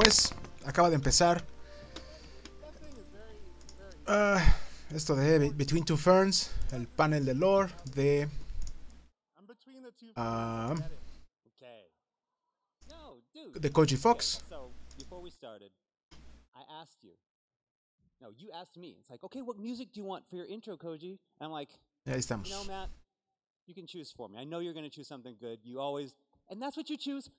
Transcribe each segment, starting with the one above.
pues, acaba de empezar esto de Between Two Ferns, el panel de lore de Koji Fox. No, you asked me. It's like, okay, what music do you want for your intro, Koji? And I'm like, Y ahí estamos. you know, Matt, you can choose for me. I know you're going to choose something good. You always, and that's what you choose.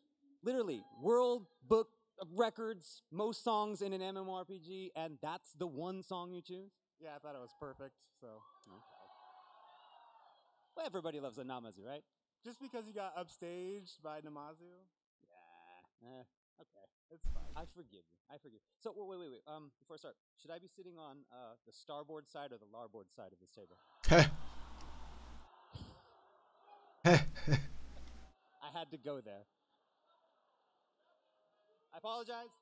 Literally, world book of records, most songs in an MMORPG, and that's the one song you choose? Yeah, I thought it was perfect, so. Okay. Well, everybody loves a Namazu, right? Just because you got upstaged by Namazu? Yeah. Okay. It's fine. I forgive you. I forgive you. So, wait. Before I start, should I be sitting on the starboard side or the larboard side of this table? I had to go there. I apologize.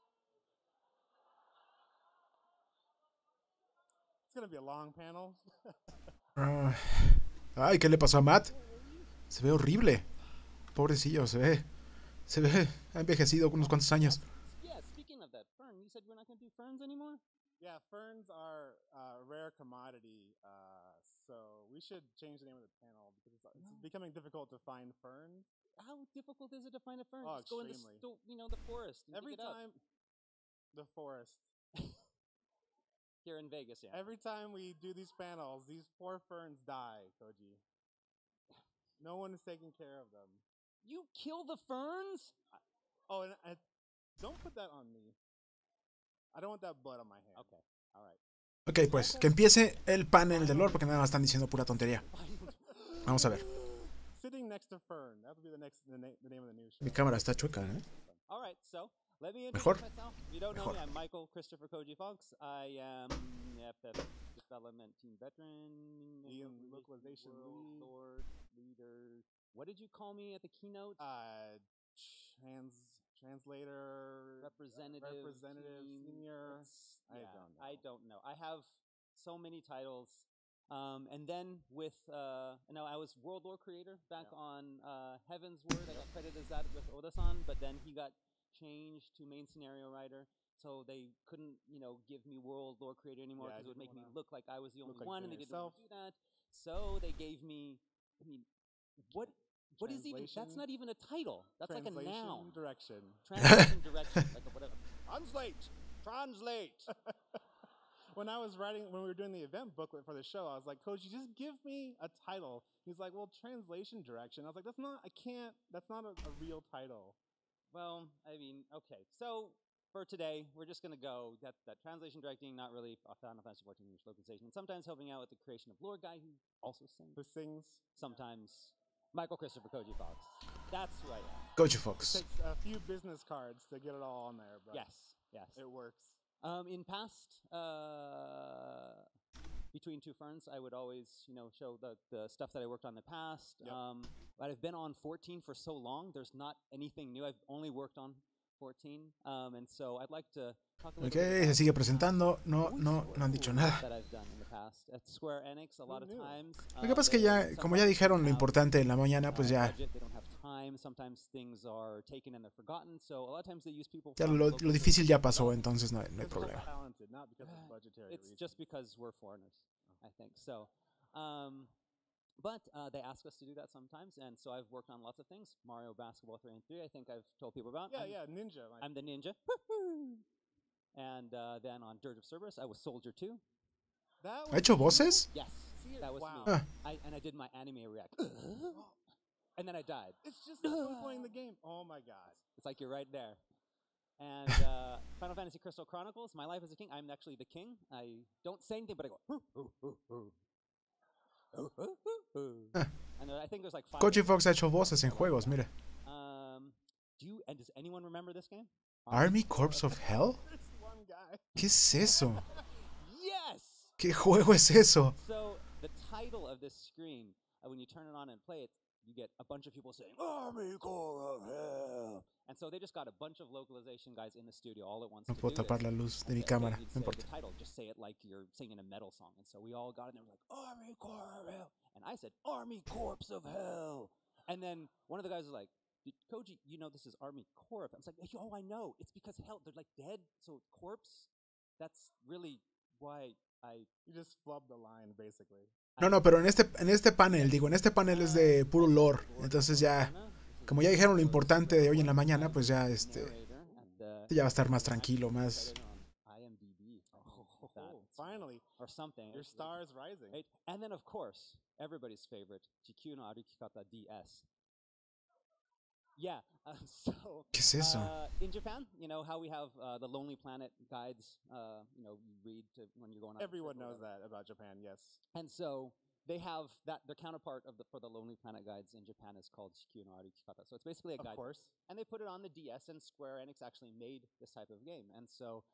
It's gonna be a long panel. Ay, ¿qué le pasó a Matt? Se ve horrible. Pobrecillo, se ve, ha envejecido unos cuantos años. Yeah, speaking of that, Fern, you said we're not going to do ferns anymore? Yeah, ferns are a rare commodity, so we should change the name of the panel because it's becoming difficult to find ferns. How difficult is it to find a fern? Oh, Just go in the forest. And Every time, the forest. Here in Vegas, yeah. Every time we do these panels, these poor ferns die, Koji. No one is taking care of them. You kill the ferns? Oh, and don't put that on me. I don't want that blood on my hand. Okay, all right. Ok, pues, que empiece el panel de lore porque nada más están diciendo pura tontería. Vamos a ver. Sitting next to Fern. That would be the name of the new show. Mi cámara está chueca, ¿eh? All right, so let me introduce Mejor. myself. If you don't know me, I'm Michael Christopher Koji Fox. I am FF Development Team Veteran, Localization Lord, Leader. What did you call me at the keynote? Translator, representative senior. I don't know. I have so many titles. And then with, I was World Lore Creator back on Heaven's Word. I got credited as that with Oda-san, but then he got changed to main scenario writer. So they couldn't, give me World Lore Creator anymore because it would make me look like I was the only one, and they didn't want to do that. So they gave me, what is even, that's not even a title. That's like a noun. Direction. Translation direction. Like a whatever. Translate. When we were doing the event booklet for the show, I was like, Coach, just give me a title. He's like, well, translation direction. I was like, that's not a real title. Well, I mean, okay. So for today, we're just going to go that translation directing, not really Final Fantasy 14 English localization. And sometimes helping out with the creation of lore guy who also sings. Who sings? Sometimes Michael Christopher Koji Fox. That's who I am. Koji Fox. It takes a few business cards to get it all on there, but yes. It works. In past Between Two Ferns, I would always, show the stuff that I worked on in the past. Yep. But I've been on 14 for so long, there's not anything new. I've only worked on 14, and so I'd like to talk a little bit se sigue presentando. No han dicho nada. that I've done in the past. At Square Enix, a lot of times. Lo que pasa es que ya, como ya dijeron lo importante en la mañana, pues ya. They don't have time. Sometimes things are taken and they're forgotten. So a lot of times they use people. Ya lo difícil ya pasó, entonces no hay problema. It's just because we're foreigners, I think. So, but they ask us to do that sometimes, and so I've worked on lots of things. Mario Basketball 3 and 3, I think I've told people about. Ninja. I'm the ninja. And then on Dirge of Cerberus, I was Soldier 2. ¿Ha hecho voces? Yes, that was wow. me. And I did my anime react. And then I died. It's just like when playing the game. Oh my god. It's like you're right there. And Final Fantasy Crystal Chronicles, My Life as a King. I'm actually the king. I don't say anything, but I go. And I think there's like 5. Koji Fox ha hecho voces en juegos, mire. Does anyone remember this game? Army Corps of Hell? One guy. ¿Qué es eso? Yes! ¿Qué juego es eso? So the title of this screen, when you turn it on and play it, you get a bunch of people saying, Army Corps of Hell! And so they just got a bunch of localization guys in the studio all at once. No puedo tapar la luz de mi cámara, no importa. The title, just say it like you're singing a metal song. And so we all got in there like, Army Corps of Hell! And I said, Army Corps of Hell! And then one of the guys was like, Koji, you know this is Army Corp. I was like, oh, I know. It's because hell, they're like dead, so corpse. That's really why I. You just flubbed the line, basically. No, no, pero en este panel, digo, en este panel es de puro lore. Entonces ya, como ya dijeron lo importante de hoy en la mañana, pues ya ya va a estar más tranquilo, más. Finally, or something. Your star is rising. Right? And then, of course, everybody's favorite, Jikyu no Arukikata DS. Yeah, so... ¿Qué es eso? In Japan, you know how we have the Lonely Planet guides, you know, you read when you're going on. Everyone knows that about Japan, yes. And so they have that, their counterpart for the Lonely Planet guides in Japan is called Jikyu no Arukikata. So it's basically a guide. Of course. And they put it on the DS, and Square Enix actually made this type of game. And so...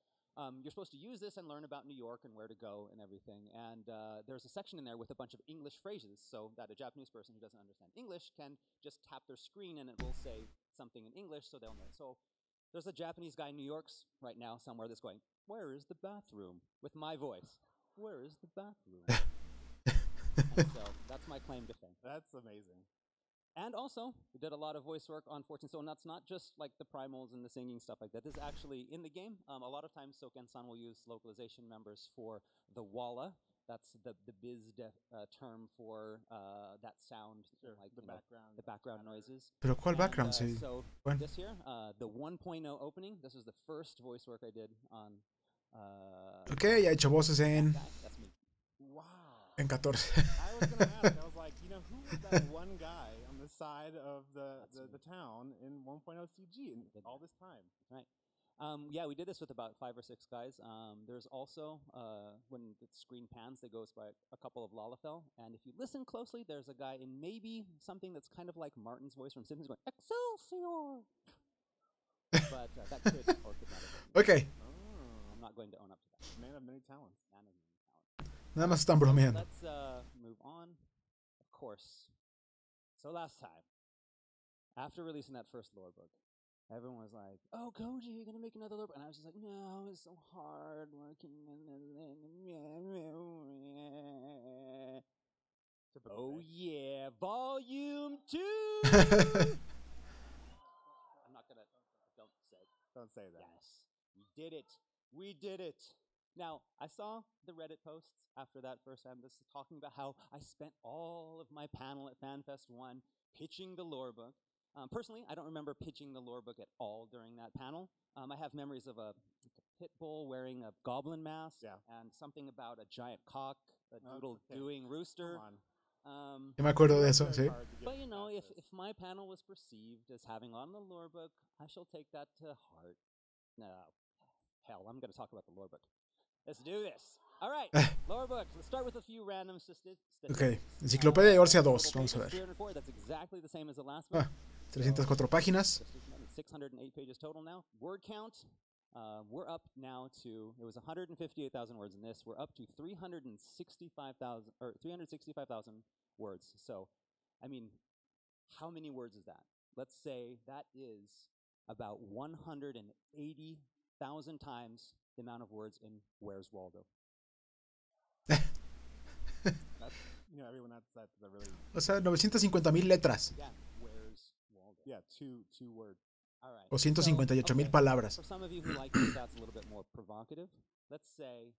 you're supposed to use this and learn about New York and where to go and everything. And there's a section in there with a bunch of English phrases so that a Japanese person who doesn't understand English can just tap their screen and it will say something in English so they'll know. So there's a Japanese guy in New York right now somewhere that's going, "Where is the bathroom?" with my voice. "Where is the bathroom?" And so that's my claim to fame. That's amazing. And also, we did a lot of voice work on 14, so that's not just like the primals and the singing stuff like that. This is actually in the game. A lot of times, Soken-san will use localization members for the walla. That's the biz term for that sound, sure, like the background noises. Pero ¿cuál background? Sí. So bueno. This here, the 1.0 opening. This was the first voice work I did on. Okay, ya he hecho voces en. That's me. Wow. En 14. I was gonna ask. I was like, you know, who was that one guy on the side of the town in 1.0 CG all this time? Right. Yeah, we did this with about 5 or 6 guys. There's also, when the screen pans, that goes by a couple of Lalafell. And if you listen closely, there's a guy in maybe something that's kind of like Martin's voice from Simpsons going, "Excelsior!" But that could or could not have been. Okay. I'm not going to own up to that. Man of many talents. Man of many talents. Nada más están bromeando. Let's move on. Of course. So last time, after releasing that first lore book, everyone was like, "Oh, Koji, you're gonna make another lore book," and I was just like, "No, it's so hard working in the Oh yeah, volume 2. I'm not gonna. Don't say that. Yes, we did it. We did it. Now, I saw the Reddit posts after that first time, this talking about how I spent all of my panel at FanFest 1 pitching the lore book. Personally, I don't remember pitching the lore book at all during that panel. I have memories of a pit bull wearing a goblin mask and something about a giant cock, a doodle-doing rooster. Yo me acuerdo de eso, sí. But, you know, if my panel was perceived as having on the lore book, I shall take that to heart. No, hell, I'm going to talk about the lore book. Let's do this. All right, lore book. Let's start with a few random statistics. Ok, Enciclopedia de Orcia 2, vamos a ver. 304, that's exactly the same as the last one. 304 páginas. 608 pages total now. Word count, we're up now to, it was 158,000 words in this. We're up to 365,000 words. So, I mean, how many words is that? Let's say that is about 180,000 times the amount of words in Where's Waldo. That's, you know, everyone that's the really. O sea, 950,000 letras. Yeah, Where's Waldo. Yeah, two words. All right. O 158,000 palabras. For some of you who like these stats a little bit more provocative, let's say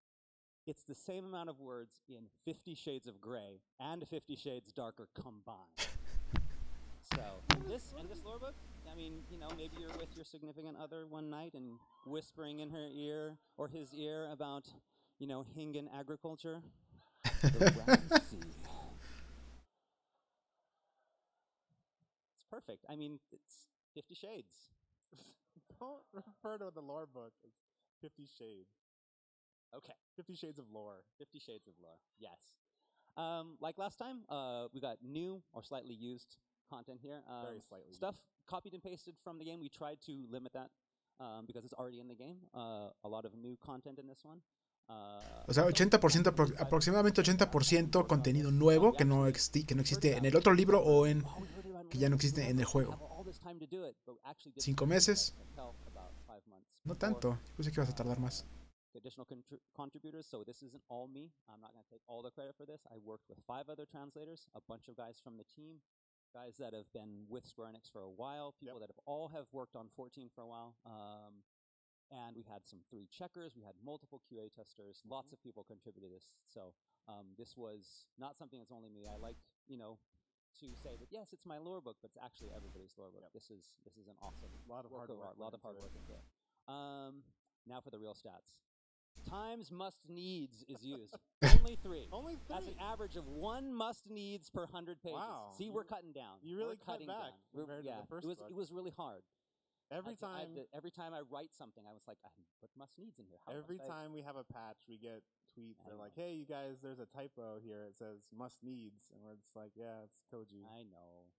it's the same amount of words in 50 Shades of Grey and 50 Shades Darker combined. So, in this lore book, I mean, you know, maybe you're with your significant other one night and whispering in her ear or his ear about, you know, Hingan agriculture. The Round Sea. It's perfect. I mean, it's 50 Shades. Don't refer to the lore book as 50 Shades. Okay. 50 Shades of Lore. 50 Shades of Lore, yes. Like last time, we got new or slightly used content here. Very slightly. Stuff copied and pasted from the game. We tried to limit that because it's already in the game. A lot of new content in this one. O sea, 80%, aproximadamente 80% contenido nuevo que no existe en el otro libro o en que ya no existe en el juego. 5 meses. No tanto. Pensé que ibas a tardar más. Additional contributors, so this isn't all me. I'm not going to take all the credit for this. I worked with 5 other translators, a bunch of guys from the team, guys that have been with Square Enix for a while, people that have worked on 14 for a while. And we had some 3 checkers, we had multiple QA testers, lots of people contributed to this. So this was not something that's only me. I like, to say that yes, it's my lore book, but it's actually everybody's lore book. This is an awesome lot of hard work into it. Now for the real stats. Times must needs is used. Only 3. Only 3. That's an average of 1 must needs per 100 pages. Wow. See, we're cutting down. You really cut back compared to the first book. It was really hard. Every time I write something, I was like, I put must needs in here. Every time we have a patch, we get tweets. They're like, "Hey, you guys, there's a typo here. It says must needs," and we're just like, "Yeah, it's Koji." I know.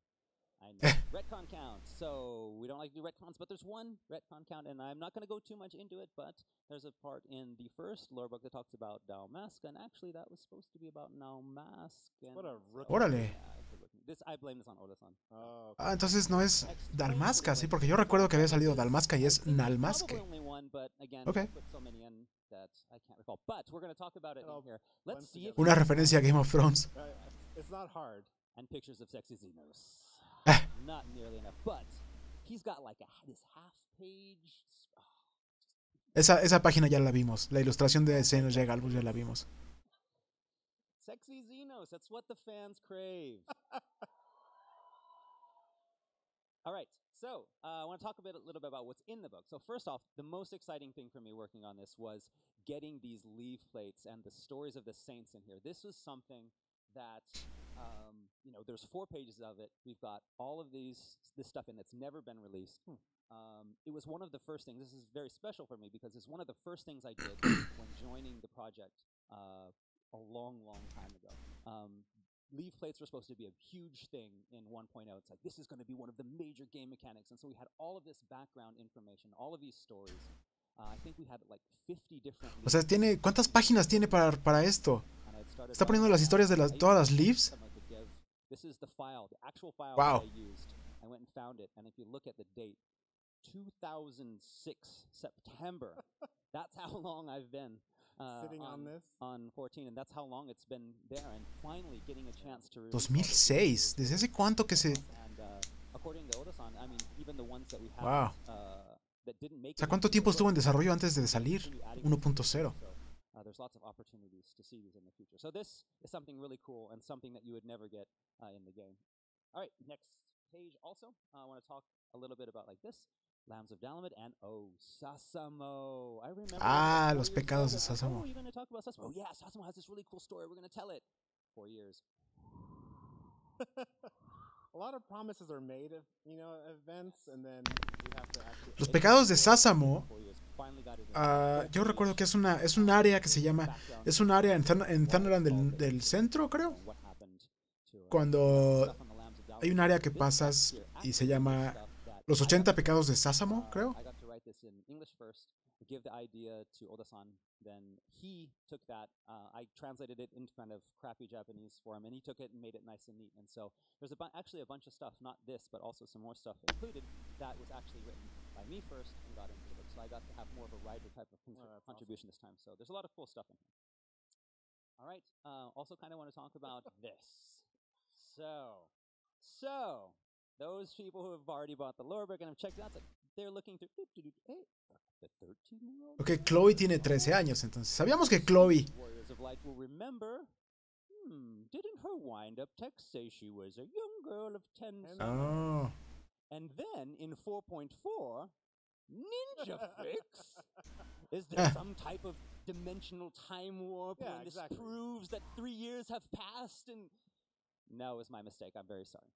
Retcon counts. So we don't like to do retcons, but there's one retcon count, and I'm not going to go too much into it, but there's a part in the first lore book that talks about Dalmasca, and actually that was supposed to be about Dalmasca. What a rookie. Órale. I blame this on Oda-san. Oh, Ah, entonces no es Dalmasca, sí, porque yo recuerdo que había salido Dalmasca y es Nalmasque. Okay. Una referencia a Game of Thrones. It's not hard. And pictures of sexy Xenos. Not nearly enough, but he's got like this half page. Esa página ya la vimos. La ilustración de Xenos y Galbus ya la vimos. Sexy Xenos, that's what the fans crave. All right, so I want to talk a little bit about what's in the book. So first off, the most exciting thing for me working on this was getting these leaf plates and the stories of the saints in here. This was something that, there's 4 pages of it. We've got all of this stuff in that's never been released. It was one of the first things. This is very special for me because it's one of the first things I did when joining the project a long, long time ago. Leaf plates were supposed to be a huge thing in 1.0. It's like, this is going to be one of the major game mechanics. And so we had all of this background information, all of these stories. I think we had like 50 different... O sea, ¿cuántas páginas tiene para esto? Está poniendo las historias de todas las leaves. This is the file, the actual file wow. that I used. I went and found it, and if you look at the date, 2006 September. That's how long I've been sitting on this on 14, and that's how long it's been there. And finally, getting a chance to. 2006. ¿Desde hace cuánto que se? And according to Oda-san, I mean, even the ones that we have. Wow. That didn't make. O sea, ¿cuánto tiempo estuvo en desarrollo antes de salir 1.0? There's lots of opportunities to see these in the future. So this is something really cool and something that you would never get in the game. All right, next page also. I want to talk a little bit about like this. Lambs of Dalamud and Sasamo. I remember. Los pecados de Sasamo. Oh, you're going to talk about Sasamo? Oh, yeah, Sasamo has this really cool story. We're going to tell it. 4 years. A lot of promises are made of, events, and then we have to actually... Los pecados de Sasamo. Yo recuerdo que es un área que se llama, es un área en Thunderland del centro, creo. Cuando hay un área que pasas y se llama los 80 pecados de Sasamo, creo. Give the idea to Oda-san, then he took that. I translated it into kind of crappy Japanese for him, and he took it and made it nice and neat. And so there's actually a bunch of stuff, not this, but also some more stuff included that was actually written by me first and got into the book. So I got to have more of a writer type of contribution this time. So there's a lot of cool stuff in here. All right. Also kind of want to talk about this. So those people who have already bought the lore book and have checked it out, it's like they're looking through. Hey, the 13-year-old. Okay, Chloe tiene 13 años, entonces sabíamos que Chloe. Warriors of Light will remember. Didn't her wind-up text say she was a young girl of 10? Oh. And then in 4.4, Ninja Fix. Is there some type of dimensional time warp? Yeah, and this exactly. proves that 3 years have passed. And no, it was my mistake. I'm very sorry.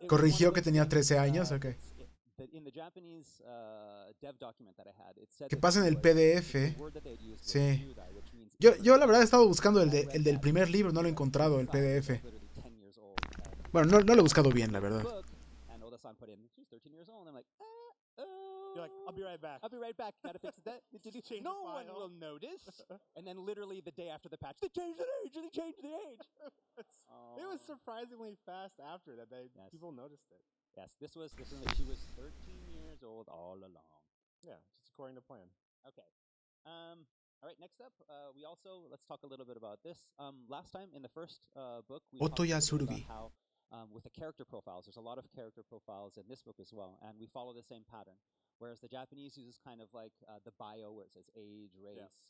Corrigió que tenía 13 años, ok. Que pasa en el PDF. Sí. Yo la verdad he estado buscando el del primer libro, no lo he encontrado, el PDF. Bueno, no lo he buscado bien, la verdad. You're like, I'll be right back. I'll be right back. Gotta fix that. No one will notice. And then literally the day after the patch, they changed the age. They changed the age. It was surprisingly fast after that. People noticed it. Yes, this was she was 13 years old all along. Yeah, just according to plan. Okay. All right, next up, we also, let's talk a little bit about this. Last time in the first book, we Oto talked a little bit Yasurugi. about how, with the character profiles, there's a lot of character profiles in this book as well, and we follow the same pattern. Whereas the Japanese uses kind of like the bio where it says age, race.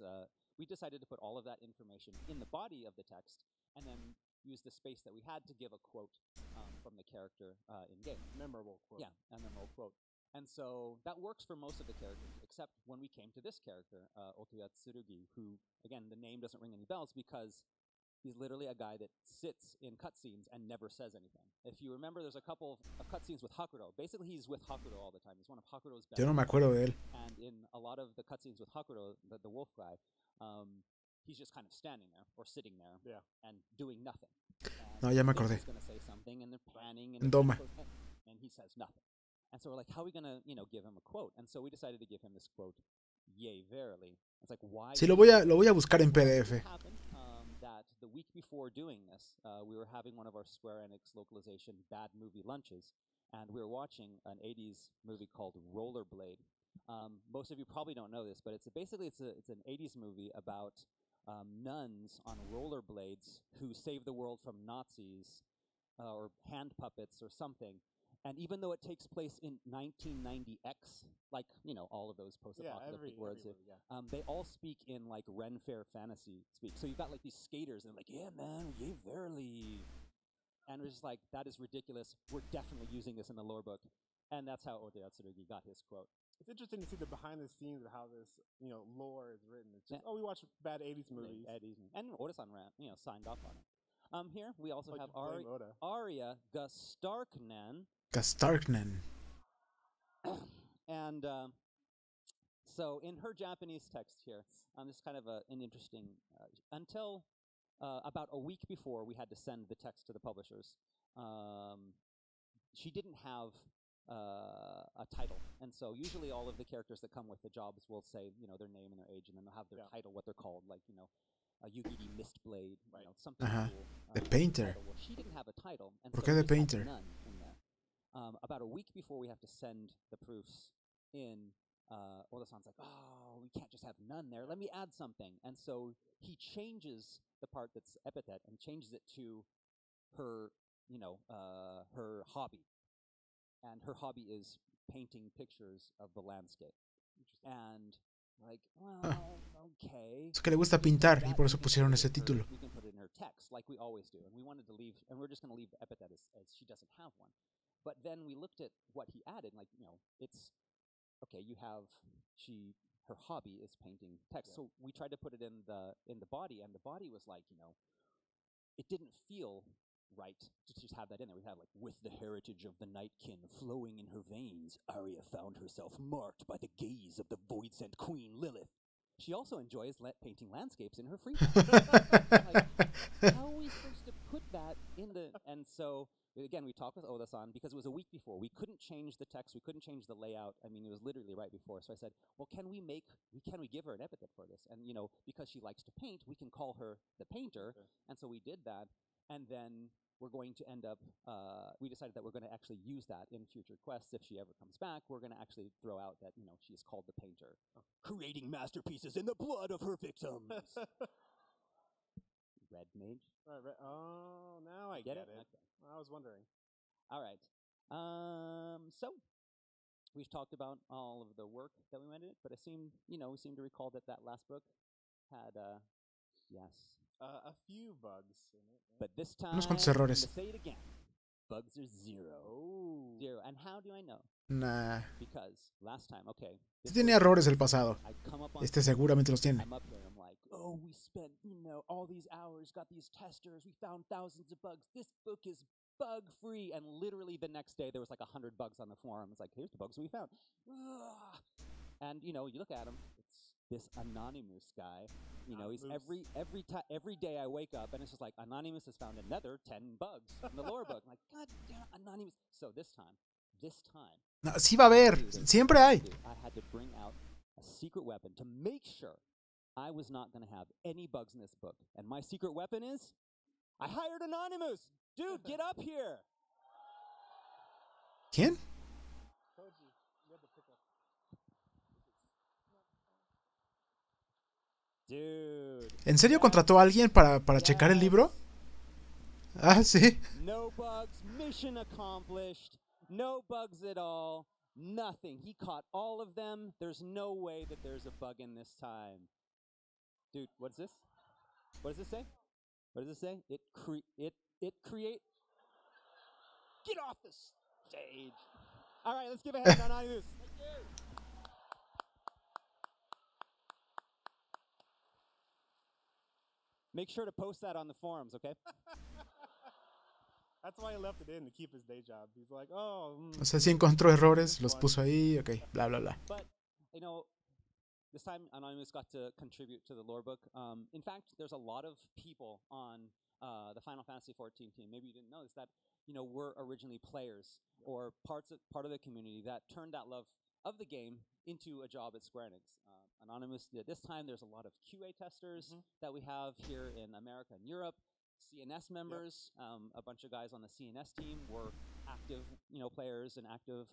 We decided to put all of that information in the body of the text and then use the space that we had to give a quote from the character in game. Memorable quote. Yeah, a memorable quote. And so that works for most of the characters, except when we came to this character, Otoya Tsurugi, who, again, the name doesn't ring any bells because he's literally a guy that sits in cutscenes and never says anything. If you remember, there's a couple of cutscenes with Hakuro. Basically, he's with Hakuro all the time. He's one of Hakuro's best Yo no me acuerdo de él. And in a lot of the cutscenes with Hakuro, the wolf guy, he's just kind of standing there or sitting there and doing nothing. And No, ya me acordé. He's going to say something, and they're panning, and Doma. he says nothing. And so we're like, how are we going to, give him a quote? And so we decided to give him this quote, "Yea, verily." It's like, why? Sí, lo voy a buscar en It PDF. happened that the week before doing this, we were having one of our Square Enix localization bad movie lunches, and we were watching an 80s movie called Rollerblade. Most of you probably don't know this, but it's an 80s movie about nuns on rollerblades who save the world from Nazis or hand puppets or something. And even though it takes place in 1990X, like, all of those post-apocalyptic words, they all speak in, like, Ren Fair fantasy speak. So you've got, like, these skaters, and like, yeah, man, yea, verily. And we're just like, that is ridiculous. We're definitely using this in the lore book. And that's how Otoya Tsurugi got his quote. It's interesting to see the behind the scenes of how this, lore is written. It's just, we watch bad 80s movies. And Oda-san signed off on it. Here we also have Oda. Arya Gastarknan. Gastarknan. And so in her Japanese text here, this is kind of an interesting, until about a week before we had to send the text to the publishers, she didn't have a title. And so usually all of the characters that come with the jobs will say, their name and their age, and then they'll have their title, what they're called, like, Yugiri Mistblade, something cool. The Painter. Well, she didn't have a title. And ¿Por so qué we The just had Painter? none in there. About a week before we have to send the proofs in, Oda-san's like, oh, we can't just have none there. Let me add something. And so he changes the part that's epithet and changes it to her, her hobby. And her hobby is painting pictures of the landscape. And like, well, okay. Es que le gusta pintar y por eso pusieron ese título. We can put it in her text like we always do. And we wanted to leave, and we're just going to leave the epithet as she doesn't have one. But then we looked at what he added, like, it's, okay, you have, her hobby is painting text. So we tried to put it in the body, and the body was like, it didn't feel right to just have that in there. We had like, with the heritage of the Nightkin flowing in her veins, Arya found herself marked by the gaze of the void-sent queen Lilith. She also enjoys painting landscapes in her free time. Like, how are we supposed to put that in the... And so, again, we talked with Oda-san because it was a week before. We couldn't change the text. We couldn't change the layout. I mean, it was literally right before. So I said, well, can we give her an epithet for this? And, because she likes to paint, we can call her the painter. Okay. And so we did that. And then we're going to end up, we decided that we're going to actually use that in future quests. If she ever comes back, we're going to actually throw out that, she's called the painter. Creating masterpieces in the blood of her victims. Red mage? Oh, now I get it. Okay. I was wondering. All right. So, we've talked about all of the work that we went in it, but we seem to recall that last book had, a few bugs in it. But this time, Unos cuantos errores. I'm gonna say it again. Bugs are zero. Oh. Zero. And how do I know? Nah. Because last time, okay. Sí tenía errores el pasado. Este stage, seguramente los tiene. I'm up here and I'm like, oh, we spent, all these hours, got these testers, we found thousands of bugs. This book is bug-free. And literally the next day, there was like 100 bugs on the forum. It's like, here's the bugs we found. Ugh. And, you look at him. It's this anonymous guy. He's every day I wake up and it's just like, Anonymous has found another 10 bugs in the lore book. I'm like, God damn, Anonymous. So this time. No, sí va a haber. Siempre hay. I had to bring out a secret weapon to make sure I was not going to have any bugs in this book. And my secret weapon is, I hired Anonymous. Dude, get up here. ¿Quién? Dude. ¿En serio contrató a alguien para checar el libro? Ah, sí. No bugs, mission accomplished. No bugs at all. Nothing. He caught all of them. There's no way that there's a bug in this time. Dude, what's this? What does this say? What does it say? It create. Get off the stage. All right, let's give a hand to Anonymous. Thank you. Make sure to post that on the forums, okay? That's why he left it in, to keep his day job. He's like, oh. O sea, sí encontró errores, los puso ahí, ok, bla, bla, bla. But, you know, this time Anonymous got to contribute to the lore book. In fact, there's a lot of people on the Final Fantasy XIV team. Maybe you didn't know this, that, you know, were originally players or part of the community that turned that love of the game into a job at Square Enix. Anonymous, this time there's a lot of QA testers that we have here in America and Europe. CNS members, a bunch of guys on the CNS team were active, you know, players and active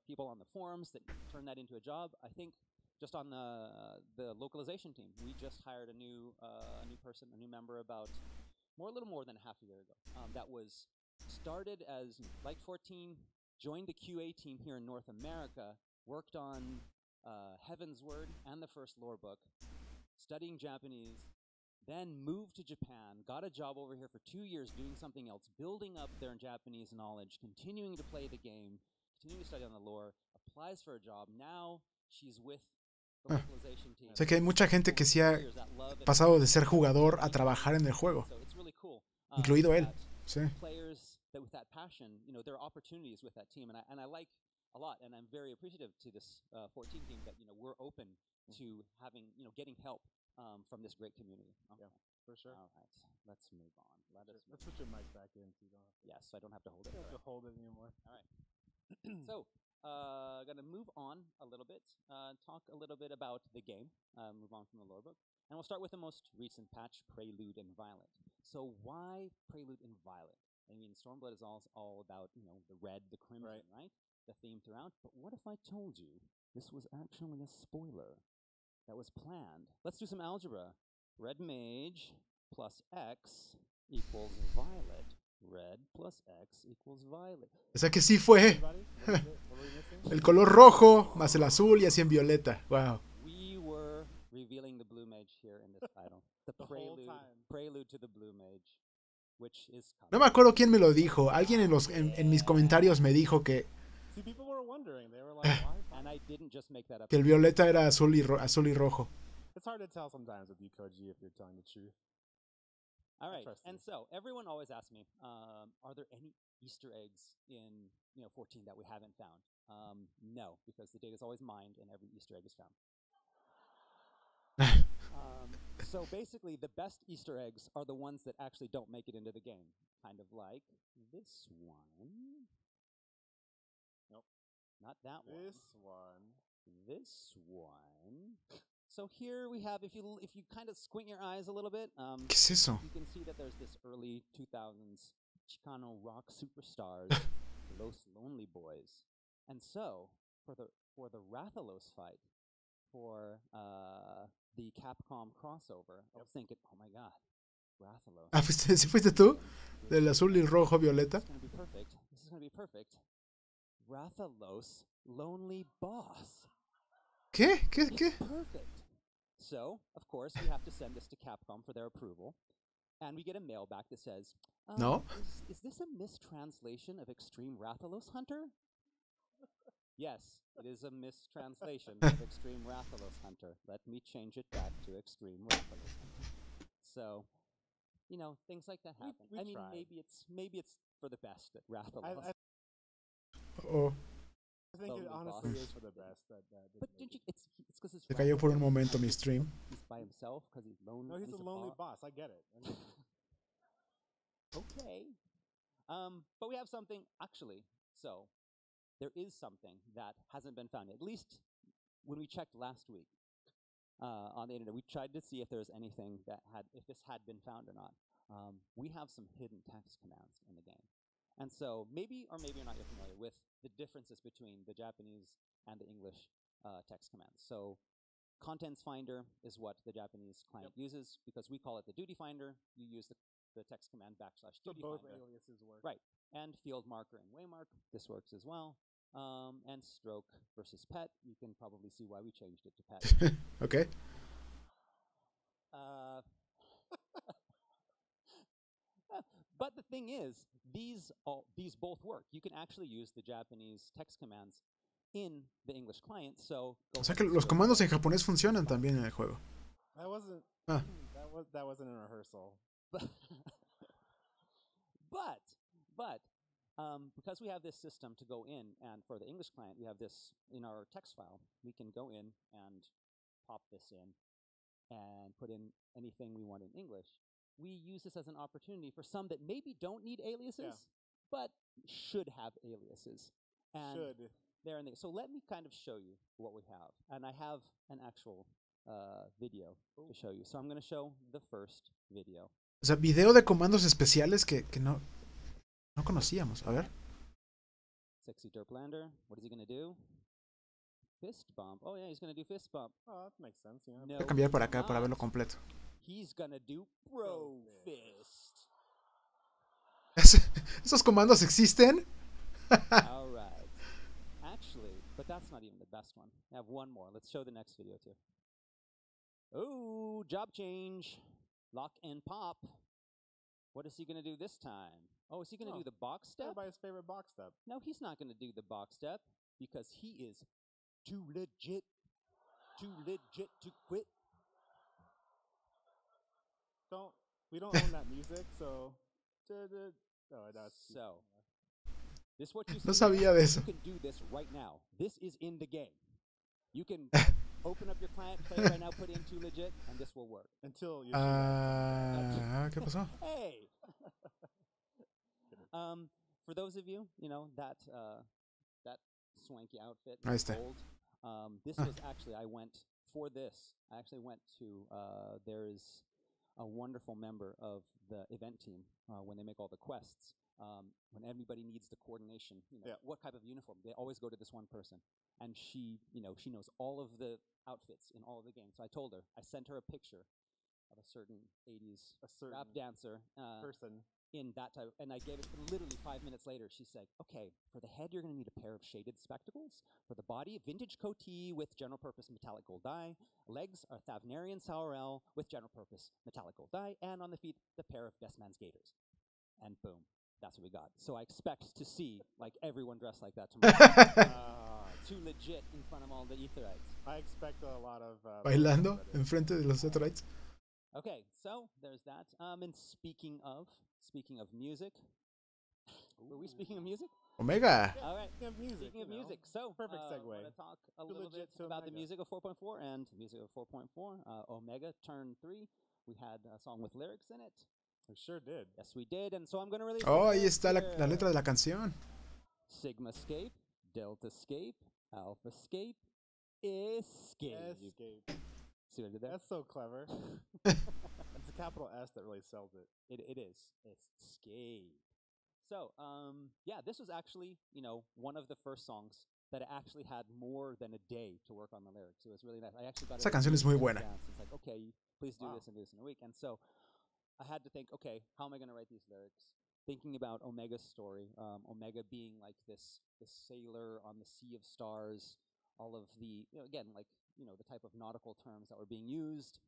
people on the forums that turned that into a job. I think just on the localization team, we just hired a new person, a new member about a little more than half a year ago. That was started as like 14, joined the QA team here in North America, worked on Heaven's Word and the first lore book, studying Japanese. Then moved to Japan, got a job over here for 2 years doing something else, building up their Japanese knowledge, continuing to play the game, continuing to study on the lore, applies for a job. Now she's with the localization team. O sea que hay mucha gente que sí ha pasado de ser jugador a trabajar en el juego, incluido él. Sí. Players that with that passion, you know, there are opportunities with that team, and I like a lot, and I'm very appreciative to this 14 team that, you know, we're open to having, you know, getting help from this great community. Okay. Yeah, for sure. All right, let's move on. Let's put your mic back in so you don't have to. Yes, so I don't have to hold it. You don't have to hold it anymore. All right. So, gonna move on a little bit, talk a little bit about the game, move on from the lore book, and we'll start with the most recent patch, Prelude and Violet. So why Prelude and Violet? I mean, Stormblood is all about, you know, the red, the crimson, right? The theme throughout. But what if I told you this was actually a spoiler that was planned? Let's do some algebra. Red mage plus X equals violet. Red plus X equals violet. O sea que sí fue el color rojo más el azul y así en violeta. Wow. We were revealing the blue mage here in this title. The prelude to the blue mage, which is No me acuerdo quién me lo dijo. Alguien en mis comentarios me dijo que See, people were wondering. They were like, why? And I didn't just make that up. que el violeta era azul y rojo. It's hard to tell sometimes with you, Koji, if you're telling the truth. All right, and so everyone always asks me, are there any Easter eggs in 14 that we haven't found? No, because the data is always mined and every Easter egg is found. So basically, the best Easter eggs are the ones that actually don't make it into the game. Kind of like this one. Nope, not that one. This one. This one. So here we have, if you kind of squint your eyes a little bit, ¿Qué es eso? you can see that there's this early 2000s Chicano rock superstars, Los Lonely Boys. And so, for the Rathalos fight, for the Capcom crossover, I was thinking, oh my god, Rathalos. Ah, ¿sí fuiste tú? Del azul y rojo violeta. This is going to be perfect. This is going to be perfect. Rathalos Lonely Boss. ¿Qué? It's perfect. So, of course, we have to send this to Capcom for their approval. And we get a mail back that says, No. Is this a mistranslation of Extreme Rathalos Hunter? Yes, it is a mistranslation of Extreme Rathalos Hunter. Let me change it back to Extreme Rathalos Hunter. So, you know, things like that happen. We I mean, tried. maybe it's for the best that Rathalos. Oh, I think it honestly is for the best. But didn't you? It's because it's. se cayó por un momento mi stream. He's by himself because he's lonely. No, he's a lonely boss. I get it. Okay. But we have something actually. So there is something that hasn't been found. At least when we checked last week on the internet, we tried to see if there's anything if this had been found or not. We have some hidden text commands in the game. And so maybe or maybe not you're familiar with the differences between the Japanese and the English text commands. So Contents finder is what the Japanese client uses because we call it the duty finder. You use the text command / So duty both finder. aliases work. Right. And field marker and waymark, this works as well. And stroke versus pet, you can probably see why we changed it to pet. Okay. But the thing is, these both work. You can actually use the Japanese text commands in the English client. So O sea que los comandos en japonés funcionan también en el juego. That wasn't. Ah. That wasn't a rehearsal. But because we have this system to go in, and for the English client, we have this in our text file. We can go in and pop this in and put in anything we want in English. We use this as an opportunity for some that maybe don't need aliases, but should have aliases. And there and there. So let me kind of show you what we have. And I have an actual video to show you. So I'm going to show the first video. O sea, video de comandos especiales que no conocíamos. A ver. Sexy Derplander. What is he going to do? Fist bump. Oh, yeah, he's going to do fist bump. Oh, that makes sense. Yeah. No, Voy a cambiar para acá para verlo completo. He's going to do bro fist. ¿Esos comandos existen? All right. Actually, but that's not even the best one. I have one more. Let's show the next video, too. Oh, job change. Lock and pop. What is he going to do this time? Oh, is he going to do the box step? Everybody's favorite box step. No, he's not going to do the box step because he is too legit to quit. We don't own that music, so. So, this is what you No sabía de eso. You can do this right now. This is in the game. You can open up your client, play it right now, put in too legit, and this will work. Until you. ¿Qué pasó? Hey. For those of you, that swanky outfit. Ahí está. Gold. This was actually I actually went to there's a wonderful member of the event team when they make all the quests. When everybody needs the coordination, what type of uniform, they always go to this one person, and she knows all of the outfits in all of the games. So I told her, I sent her a picture of a certain 80s rap dancer person in that type, and I gave it literally 5 minutes later. She said, okay, for the head, you're going to need a pair of shaded spectacles. For the body, vintage coatee with general purpose metallic gold dye. Legs are Thavnarian Saurel with general purpose metallic gold dye. And on the feet, the pair of Best Man's Gators. And boom, that's what we got. So I expect to see like everyone dressed like that tomorrow. Too legit in front of all the Aetherites. I expect a lot of bailando enfrente de los Aetherites. Okay, so there's that. And speaking of music, were we speaking of music? Omega. All right. Music, Speaking of music, so perfect segue. We're going to talk a little bit about the music of 4.4 and music of 4.4. Omega Turn 3. We had a song with lyrics in it. We sure did. Yes, we did. And so I'm going to release. Oh, ahí está la letra de la canción. Sigma Scape, Delta Scape, Alpha Scape, Escape. See what I did there? That's so clever. It's a capital S that really sells it. It is. It's Scape. So, this was actually, one of the first songs that I actually had more than a day to work on the lyrics. It was really nice. I actually got Esa canción es muy buena. It's like, okay, please do this and do this in a week. And so I had to think, okay, how am I going to write these lyrics? Thinking about Omega's story, Omega being like this sailor on the sea of stars, all of the, the type of nautical terms that were being used.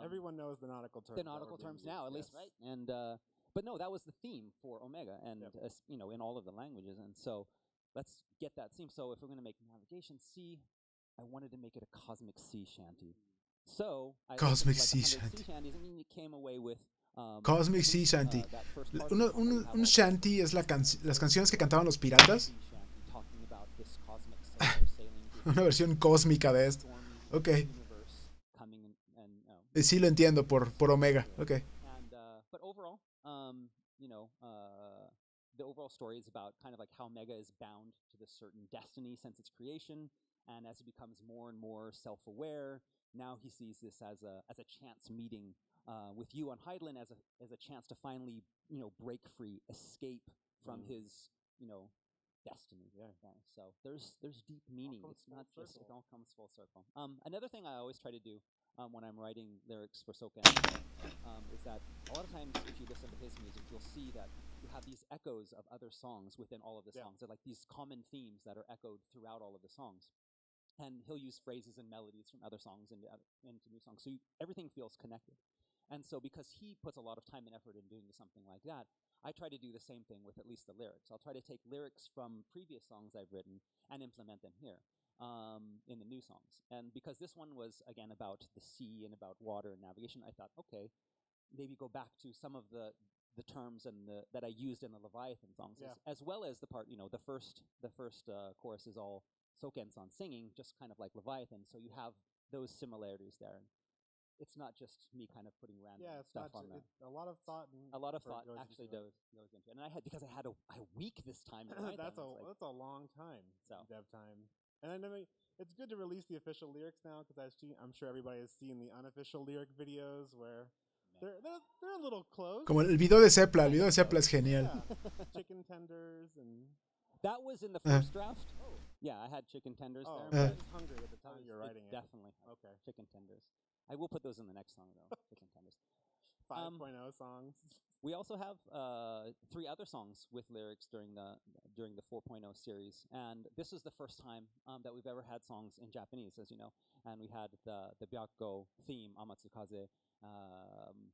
Everyone knows the nautical terms. The nautical terms now, at least, right? And but no, that was the theme for Omega, and in all of the languages. And so let's get that theme. So if we're going to make navigation C, I wanted to make it a cosmic sea shanty. So I Cosmic like sea 100 shanty. sea shanties, and you came away with Cosmic Sea Shanty. that first part Un shanty es las canciones que cantaban los piratas. sea shanty, talking about this cosmic sailor sailing through Una versión cósmica de esto. stormy Ok. universe, coming and Sí lo entiendo por Omega. Ok. And but overall, the overall story is about kind of like how Mega is bound to this certain destiny since its creation, and as he becomes more and more self-aware, now he sees this as a chance meeting with you on Hydaelyn as a chance to finally break free, escape from his destiny. There. So there's deep meaning. It's not just it all comes full circle. Another thing I always try to do when I'm writing lyrics for Soken is that a lot of times if you listen to his music, you'll see that you have these echoes of other songs within all of the songs. They're like these common themes that are echoed throughout all of the songs. And he'll use phrases and melodies from other songs into new songs. So everything feels connected. And so because he puts a lot of time and effort in doing something like that, I try to do the same thing with at least the lyrics. I'll try to take lyrics from previous songs I've written and implement them here in the new songs. And because this one was, again, about the sea and about water and navigation, I thought, okay, maybe go back to some of the terms and that I used in the Leviathan songs, as well as the part, the first chorus is all Soken-san singing, just kind of like Leviathan. So you have those similarities there. It's not just me kind of putting random stuff on there. A lot of thought. Actually goes into it. And because I had a week this time to write that's a long time. So dev time. And I mean, it's good to release the official lyrics now because I'm sure everybody has seen the unofficial lyric videos where they're a little close. Como el video de Sepla. El video de Sepla es genial. Yeah. Chicken tenders and. That was in the first draft. Yeah, I had chicken tenders I there. was hungry at the time you were writing it. Definitely. Okay. Chicken tenders. I will put those in the next song, though. Chicken tenders. 5.0 songs. We also have 3 other songs with lyrics during the 4.0 series, and this is the first time that we've ever had songs in Japanese, as you know. And we had the Byakko theme, Amatsukaze,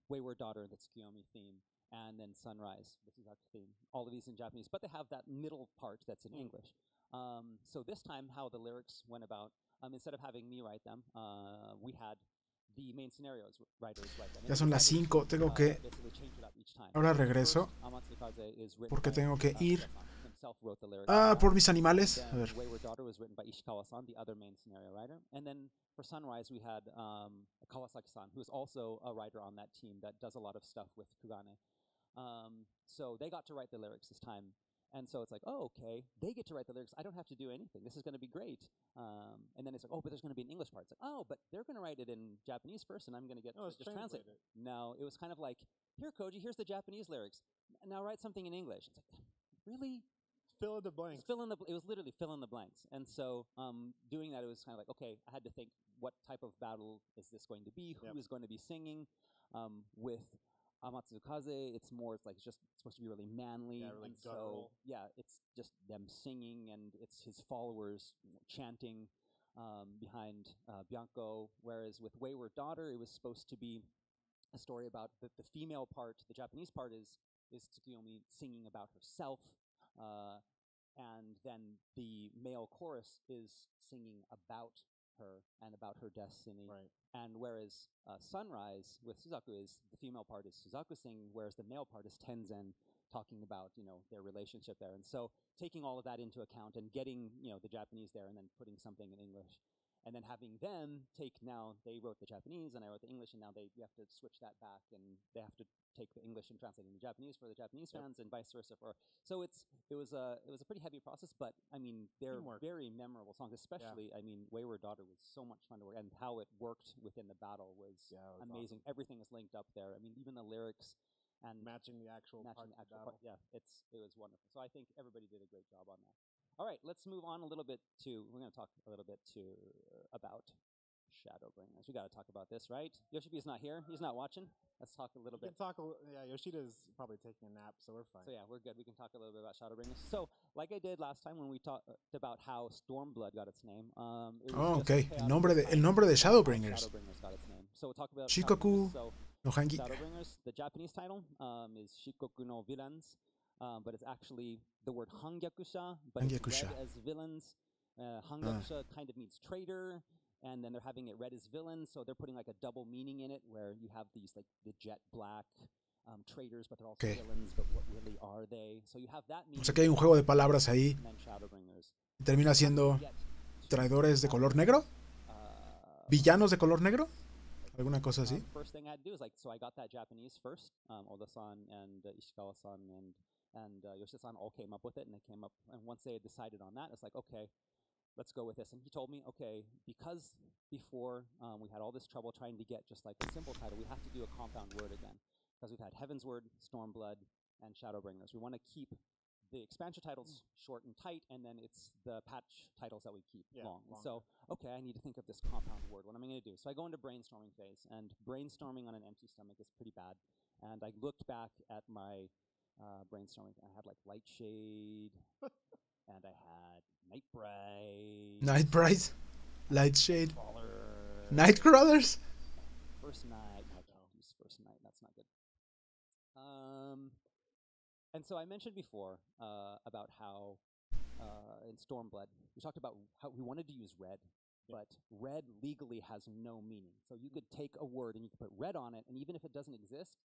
Wayward Daughter, the Tsukiyomi theme, and then Sunrise, the Suzaku theme. All of these in Japanese, but they have that middle part that's in English. So this time, how the lyrics went about, instead of having me write them, we had the main scenarios writers write them. Ya son las 5, tengo que... Ahora regreso, porque tengo que ir por mis animales. A ver. Wayward Daughter was written by Ishikawa-san, the other main scenario writer. And then for Sunrise, we had Kawasaki-san, who is also a writer on that team that does a lot of stuff with Kugane. So they got to write the lyrics this time. And so it's like, oh, okay, they get to write the lyrics. I don't have to do anything. This is going to be great. And then it's like, oh, but there's going to be an English part. It's like, oh, but they're going to write it in Japanese first, and I'm going to get to just translate it. No, it was kind of like, here, Koji, here's the Japanese lyrics. Now write something in English. It's like, really? Fill in the blanks. It was literally fill in the blanks. And so doing that, it was kind of like, okay, I had to think, what type of battle is this going to be? Who is going to be singing? With Amatsukaze, it's just supposed to be really manly. Yeah, really guttural. So, it's just them singing, and it's his followers chanting behind Byakko. Whereas with Wayward Daughter, it was supposed to be a story about the female part. The Japanese part is Tsukiyomi singing about herself, and then the male chorus is singing about her and about her destiny. Right. And whereas Sunrise with Suzaku is the female part is Suzaku singing, whereas the male part is Tenzen talking about their relationship there. And so taking all of that into account and getting the Japanese there and then putting something in English, and then having them now they wrote the Japanese and I wrote the English, and now you have to switch that back and they have to take the English and translate it into Japanese for the Japanese fans and vice versa. So it was a pretty heavy process, but I mean they're very memorable songs, especially I mean Wayward Daughter was so much fun to work, and how it worked within the battle was amazing. Awesome. Everything is linked up there. I mean even the lyrics and matching the actual part. Yeah, it was wonderful. So I think everybody did a great job on that. All right, let's move on a little bit we're going to talk a little bit about Shadowbringers. We got to talk about this, right? Yoshibi's not here. He's not watching. Let's talk a little bit. Yoshida's probably taking a nap, so we're fine. So yeah, we're good. We can talk a little bit about Shadowbringers. So, like I did last time when we talked about how Stormblood got its name. Okay. El nombre de Shadowbringers. Shadowbringers got its name. So we'll talk about Shikoku no Hangi. Shadowbringers. The Japanese title is Shikoku no Villains. But it's actually the word Hangyakusha, but it's read as villains. Hangyakusha kind of means traitor, and then they're having it read as villains, so they're putting like a double meaning in it, where you have these like the jet black traitors, but they're also villains, but what really are they? So you have that meaning. O sea que hay un juego de palabras ahí. Y termina siendo traidores de color negro, villanos de color negro, alguna cosa así. First thing I had to do is so I got that Japanese first. Oda-san and Ishikawa-san and Yoshida-san all came up with it, and they came up, and once they had decided on that, it's like, okay, let's go with this. And he told me, okay, because before we had all this trouble trying to get just like a simple title, we have to do a compound word again, because we've had Heaven's Word, Stormblood, and Shadowbringers. We want to keep the expansion titles short and tight, and then it's the patch titles that we keep long. And so, okay, I need to think of this compound word. What am I going to do? So I go into brainstorming phase, and brainstorming on an empty stomach is pretty bad. And I looked back at my brainstorming. I had like Light Shade, and I had Night Bright. Night Bright, Light Shade, Crawler, Nightcrawlers. First Night. I can't use First Night. That's not good. And so I mentioned before about how in Stormblood we talked about how we wanted to use red, but red legally has no meaning. So you could take a word and you could put red on it, and even if it doesn't exist,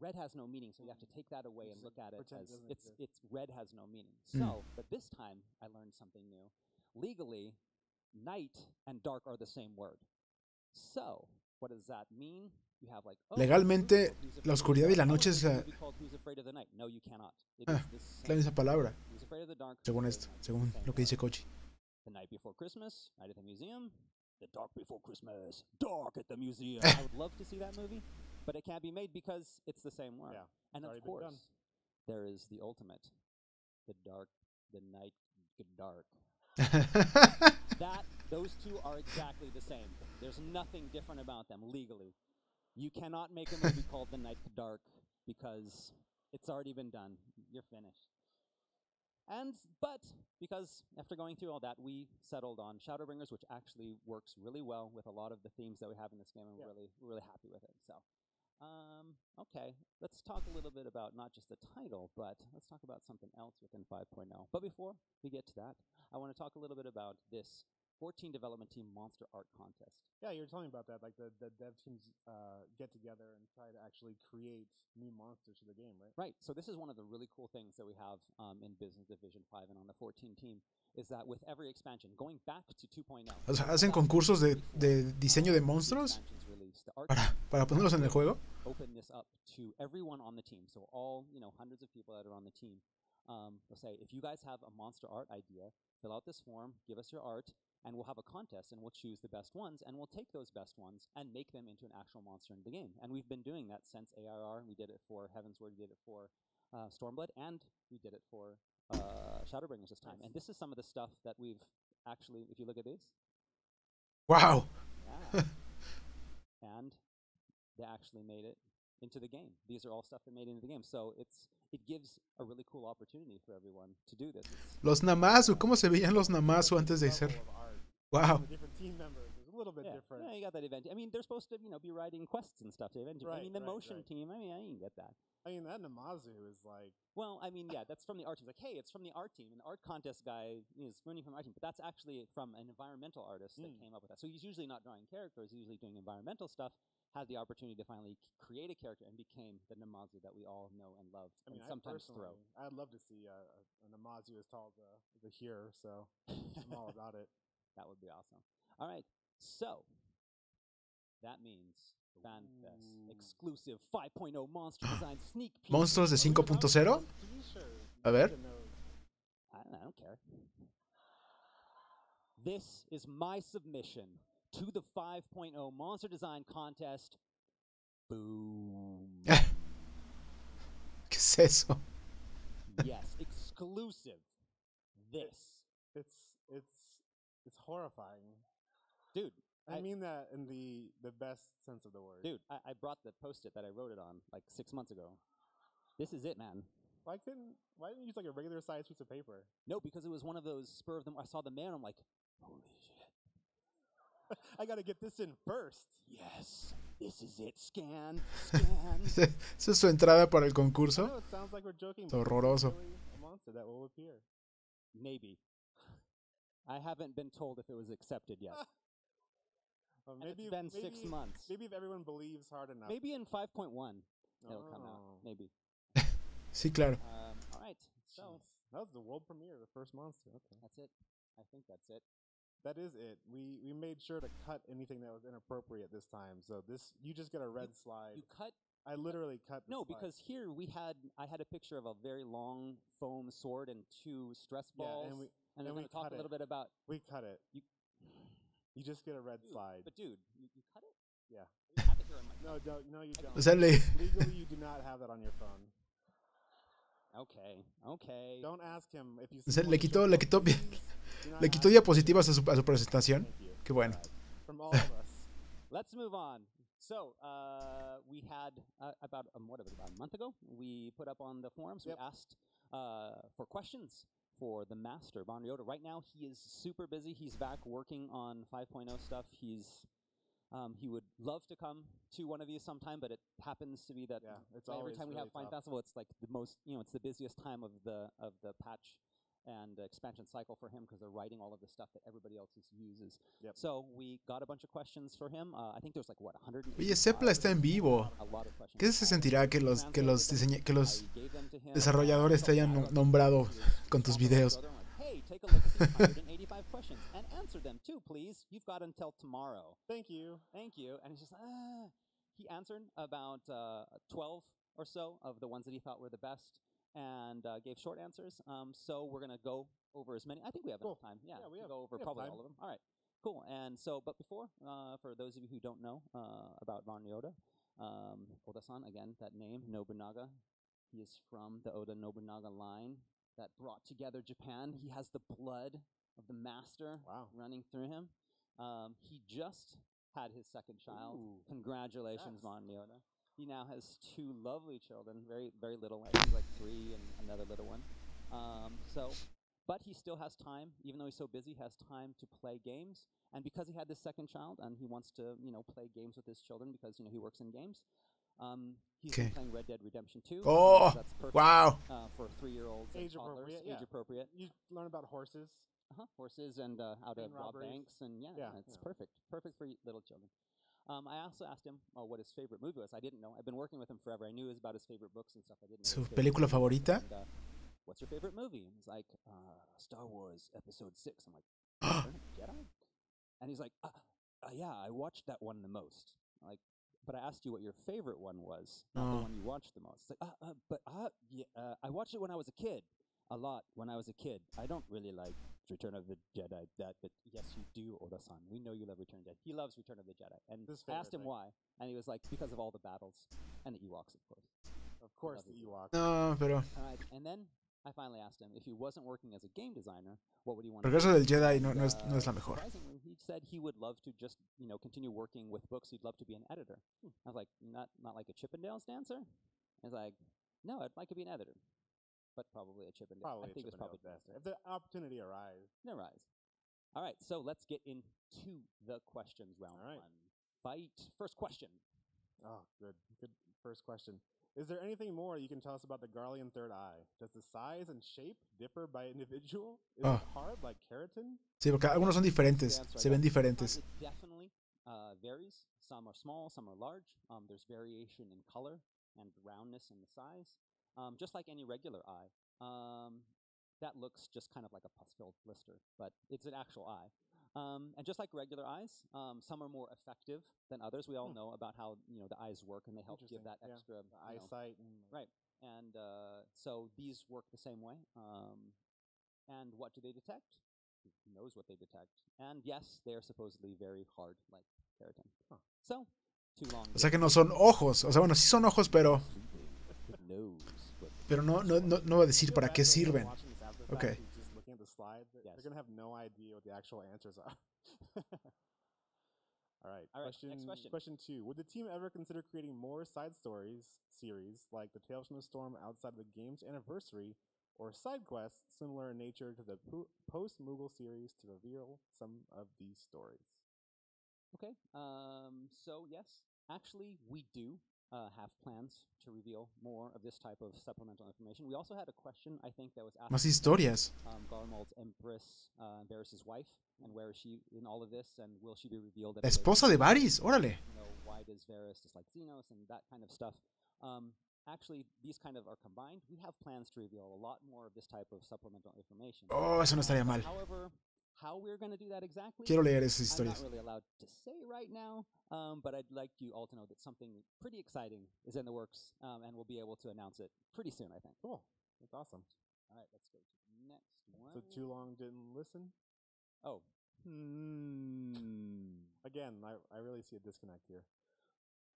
red has no meaning. So you have to take that away and look at it as it's red has no meaning. So, but this time I learned something new. Legally, night and dark are the same word. So what does that mean? You have like, legalmente, la oscuridad y la noche es no, you cannot. It is la misma palabra, Who's Afraid of the Dark, según esto, según lo que dice Kochi. The Night Before Christmas, Night at the Museum, The Dark Before Christmas, Dark at the Museum. I would love to see that movie, but it can't be made because it's the same word. Yeah, and of course, there is the ultimate, the dark, the night, the dark. Those two are exactly the same. There's nothing different about them legally. You cannot make a movie called The Night Dark because it's already been done. You're finished. But because after going through all that, we settled on Shadowbringers, which actually works really well with a lot of the themes that we have in this game, and we're really happy with it. So, okay, let's talk a little bit about not just the title, but let's talk about something else within 5.0. But before we get to that, I want to talk a little bit about this 14 development team monster art contest. Yeah, you were telling me about that. Like the dev teams get together and try to actually create new monsters for the game, right? Right. So this is one of the really cool things that we have in Business Division 5 and on the 14 team is that with every expansion, going back to 2.0. O sea, hacen concursos de diseño de monstruos para ponerlos en el juego. Open this up to everyone on the team. So all, hundreds of people that are on the team. They'll say, if you guys have a monster art idea, fill out this form, give us your art, and we'll have a contest, and we'll choose the best ones, and we'll take those best ones and make them into an actual monster in the game. And we've been doing that since ARR. We did it for Heaven's Word, we did it for Stormblood, and we did it for Shadowbringers this time. And this is some of the stuff that we've actually, if you look at these. Wow. Yeah. And they actually made it into the game. These are all stuff that made it into the game. So it gives a really cool opportunity for everyone to do this. Los Namazu, ¿cómo se veían los Namazu antes de ser? Wow. Different team members, it's a little bit different. Yeah, you got that event. I mean, they're supposed to, be writing quests and stuff to event. Right, I mean, the motion team. I mean, I didn't get that. I mean, that Namazu is like. Well, I mean, yeah, that's from the art team. Like, hey, it's from the art team, and the art contest guy is running from the art team. But that's actually from an environmental artist that came up with that. So he's usually not drawing characters; he's usually doing environmental stuff. Had the opportunity to finally create a character and became the Namazu that we all know and love, and sometimes throw. I'd love to see a Namazu as tall as the here, so I'm all about it. That would be awesome. All right, so that means Fan Fest exclusive 5.0 monster design sneak peek. Monstruos de 5.0. A ver. I don't care. This is my submission to the 5.0 monster design contest. Boom. ¿Qué es eso? Yes, exclusive. This. It's horrifying. Dude. I mean that in the best sense of the word. Dude, I brought the post-it that I wrote it on like 6 months ago. This is it, man. Why didn't you use like a regular sized piece of paper? No, because it was one of those spur of them. I saw the man, I'm like, holy shit. I gotta get this in first. Yes, this is it. Scan. ¿Esa es su entrada para el concurso? It sounds like we're joking. Es horroroso. Really a monster that will appear. Maybe. I haven't been told if it was accepted yet. Maybe it's been 6 months. Maybe if everyone believes hard enough. Maybe in 5.1 it'll come out. Maybe. Sí, claro. All right. So that was the world premiere, the first monster. Okay. That's it. I think that's it. That is it. We made sure to cut anything that was inappropriate this time. So you just get a red slide. You cut. I literally cut. No, because here I had a picture of a very long foam sword and 2 stress balls. Yeah, and then we talked a little bit about. We cut it. You just get a red slide. But dude, you cut it? Yeah. You have it here on my phone. No, you don't. O sea, Legally, you do not have that on your phone. Okay. Don't ask him if you O see sea, one le show quitó, please do not le ask quitó him. diapositivas a su presentación. Thank you. Qué bueno. From all of us. Let's move on. So, we had about a month ago, we put up on the forums, Yep. we asked for questions for the master, Von Ryota. Right now, he is super busy. He's back working on 5.0 stuff. He would love to come to one of these sometime, but it happens to be that it's every always time we really have Fine tough. Festival, it's like the most, it's the busiest time of the patch and expansion cycle for him because they're writing all of the stuff that everybody else uses. Yep. So we got a bunch of questions for him. I think there's like, 100. Oye, Sepla está en vivo. ¿Qué se sentirá que los desarrolladores te hayan nombrado con tus videos? Hey, take a look at these 185 questions and answer them too, please. You've got until tomorrow. Thank you. And he's just he answered about 12 or so of the ones that he thought were the best and gave short answers. So we're going to go over as many. I think we have enough time. Yeah, we have, go over probably all of them. All right, cool. And so, but before, for those of you who don't know about Von Ryota, Oda-san, again, that name, Nobunaga, he is from the Oda Nobunaga line that brought together Japan. He has the blood of the master running through him. He just had his second child. Ooh. Congratulations, Von Ryota. He now has 2 lovely children, very, very little. I think like 3 and another little one. But he still has time, even though he's so busy, has time to play games. And because he had this second child and he wants to, play games with his children because, he works in games, he's been playing Red Dead Redemption 2. Oh, that's perfect, wow. For 3-year-olds and toddlers, age appropriate. You learn about horses. Horses and how to rob banks. And it's perfect. Perfect for little children. I also asked him what his favorite movie was. I didn't know. I've been working with him forever. I knew about his favorite books and stuff. I didn't know. ¿Su película favorita? And, what's your favorite movie? And he's like, Star Wars Episode 6. I'm like, Jedi? And he's like, yeah, I watched that one the most. I'm like, but I asked you what your favorite one was, not the one you watched the most. It's like, I watched it when I was a kid. A lot when I was a kid. I don't really like Return of the Jedi, but yes, you do, Oda-san. We know you love Return of the Jedi. He loves Return of the Jedi. And I asked him why, and he was like, because of all the battles. And the Ewoks, of course. Of course, the Ewoks. No, pero... All right, and then I finally asked him, if he wasn't working as a game designer, what would he want Regreso to do? del Jedi no es la mejor. Surprisingly, he said he would love to just, continue working with books. He'd love to be an editor. I was like, not like a Chippendales dancer? I was like, no, I'd like to be an editor. But probably a Chippendale. I think it's probably dancer. If the opportunity arises. All right, so let's get into the questions round. All right. 1. Fight. First question. Oh, good first question. Is there anything more you can tell us about the Garlean third eye? Does the size and shape differ by individual? Is it hard like keratin? Sí, porque algunos son diferentes. Se ven diferentes. It definitely varies. Some are small, some are large. There's variation in color and roundness in the size. Just like any regular eye. That looks just kind of like a pus-filled blister, but it's an actual eye. And just like regular eyes, some are more effective than others. We all know about how the eyes work, and they help give that extra eyesight. Right. And so these work the same way. And what do they detect? Who knows what they detect? And yes, they are supposedly very hard, like keratin. So, too long. O sea que no son ojos. O sea, bueno, sí son ojos, pero no va a decir para qué sirven. Okay. Just looking at the slide, they're going to have no idea what the actual answers are. All right. Next question. Question 2. Would the team ever consider creating more side stories series like the Tales from the Storm outside of the game's anniversary, or side quests similar in nature to the post-Moogle series to reveal some of these stories? Okay. So yes, actually we do have plans to reveal more of this type of supplemental information. We also had a question, I think, that was asked. Más historias. Garmold's Empress, Varys' wife, and where is she in all of this, and will she be revealed? La esposa de Varys, órale. Why does Varys dislike Xenos and that kind of stuff? Actually, these kind of are combined. We have plans to reveal a lot more of this type of supplemental information. Oh, eso no estaría mal. However, how we're going to do that exactly, quiero leer esas historias. I'm not really allowed to say right now, but I'd like you all to know that something pretty exciting is in the works, and we'll be able to announce it pretty soon, I think. Cool. That's awesome. All right, let's go to the next one. So too long didn't listen? Oh. Again, I really see a disconnect here.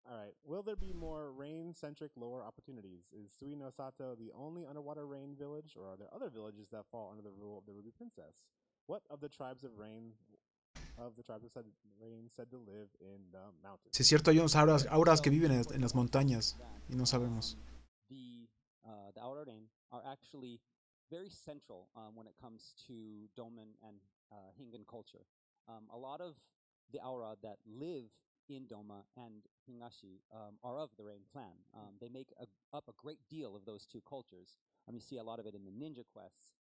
All right. Will there be more rain-centric lore opportunities? Is Sui no Sato the only underwater rain village, or are there other villages that fall under the rule of the Ruby Princess? What of the tribes of rain said to live in the mountains? Sí, es cierto, hay unos auras que viven en las montañas y no sabemos. The Aura Rain are actually very central when it comes to Doman and Hingan culture. A lot of the Aura that live in Doma and Hingashi are of the Rain clan. They make up a great deal of those two cultures. You see a lot of it in the ninja quests.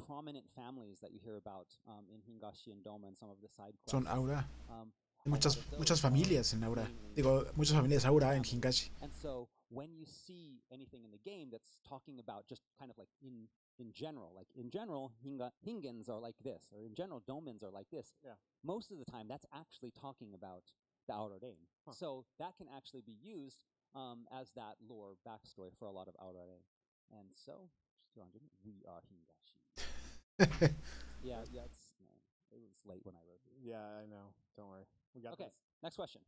Prominent families that you hear about in Hingashi and Doma and some of the side quests. Son Aura. Muchas familias en Aura. Digo, muchas familias Aura en Hingashi. And so when you see anything in the game that's talking about just kind of like in general, like in general, Hingans are like this, or in general, Domans are like this. Yeah. Most of the time, that's actually talking about the Aura Rain. Huh. So that can actually be used as that lore backstory for a lot of Aura Rain. And so, we are Hingashi. Yeah, it was late when I wrote it. Yeah, I know. Don't worry. We got this. Next question.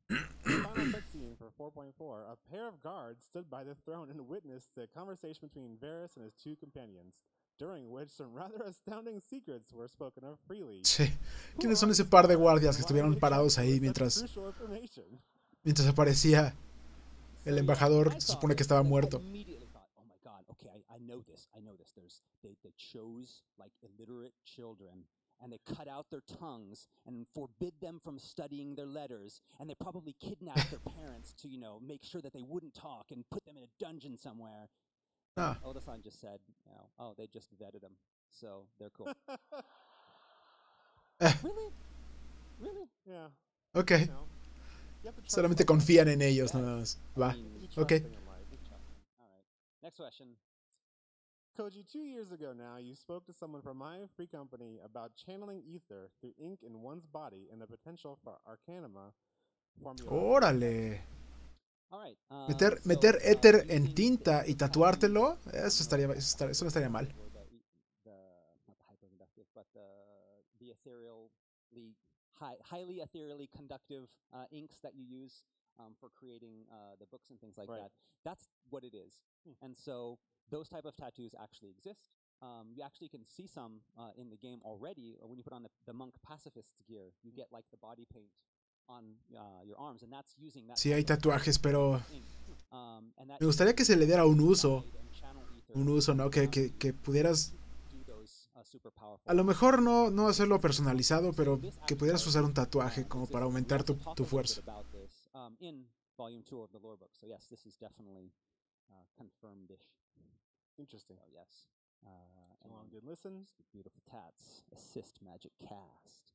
Final cutscene for 4.4. A pair of guards stood by the throne and witnessed the conversation between Varys and his two companions, during which some rather astounding secrets were spoken of freely. Sí. ¿Quiénes son ese par de guardias que estuvieron parados ahí mientras aparecía el embajador? Se supone que estaba muerto. I know this. They chose like illiterate children, and they cut out their tongues and forbid them from studying their letters, and they probably kidnapped their parents to, make sure that they wouldn't talk and put them in a dungeon somewhere. Oda-san just said, they just vetted them, so they're cool. Really? Yeah. Okay. Solamente confían en ellos, nada más. Va. Okay. All right. Next question. Koji, 2 years ago now, you spoke to someone from my free company about channeling ether through ink in one's body and the potential for arcanima formula. ¡Órale! All right, meter éter en tinta y tatuártelo, eso no estaría mal. Not the hyperconductive, but the highly ethereally conductive inks that you use for creating the books and things like that. That's what it is. And so those type of tattoos actually exist. You actually can see some in the game already. When you put on the monk pacifist gear, you get like the body paint on your arms, and that's using that. Sí, hay tatuajes, pero me gustaría que se le diera un uso, ¿no? Que pudieras, a lo mejor no hacerlo personalizado, pero que pudieras usar un tatuaje como para aumentar tu fuerza. In volume 2 of the lore book. So yes, this is definitely confirmed-ish. Interesting. So yes. Long good listen. Beautiful tats. Assist magic cast.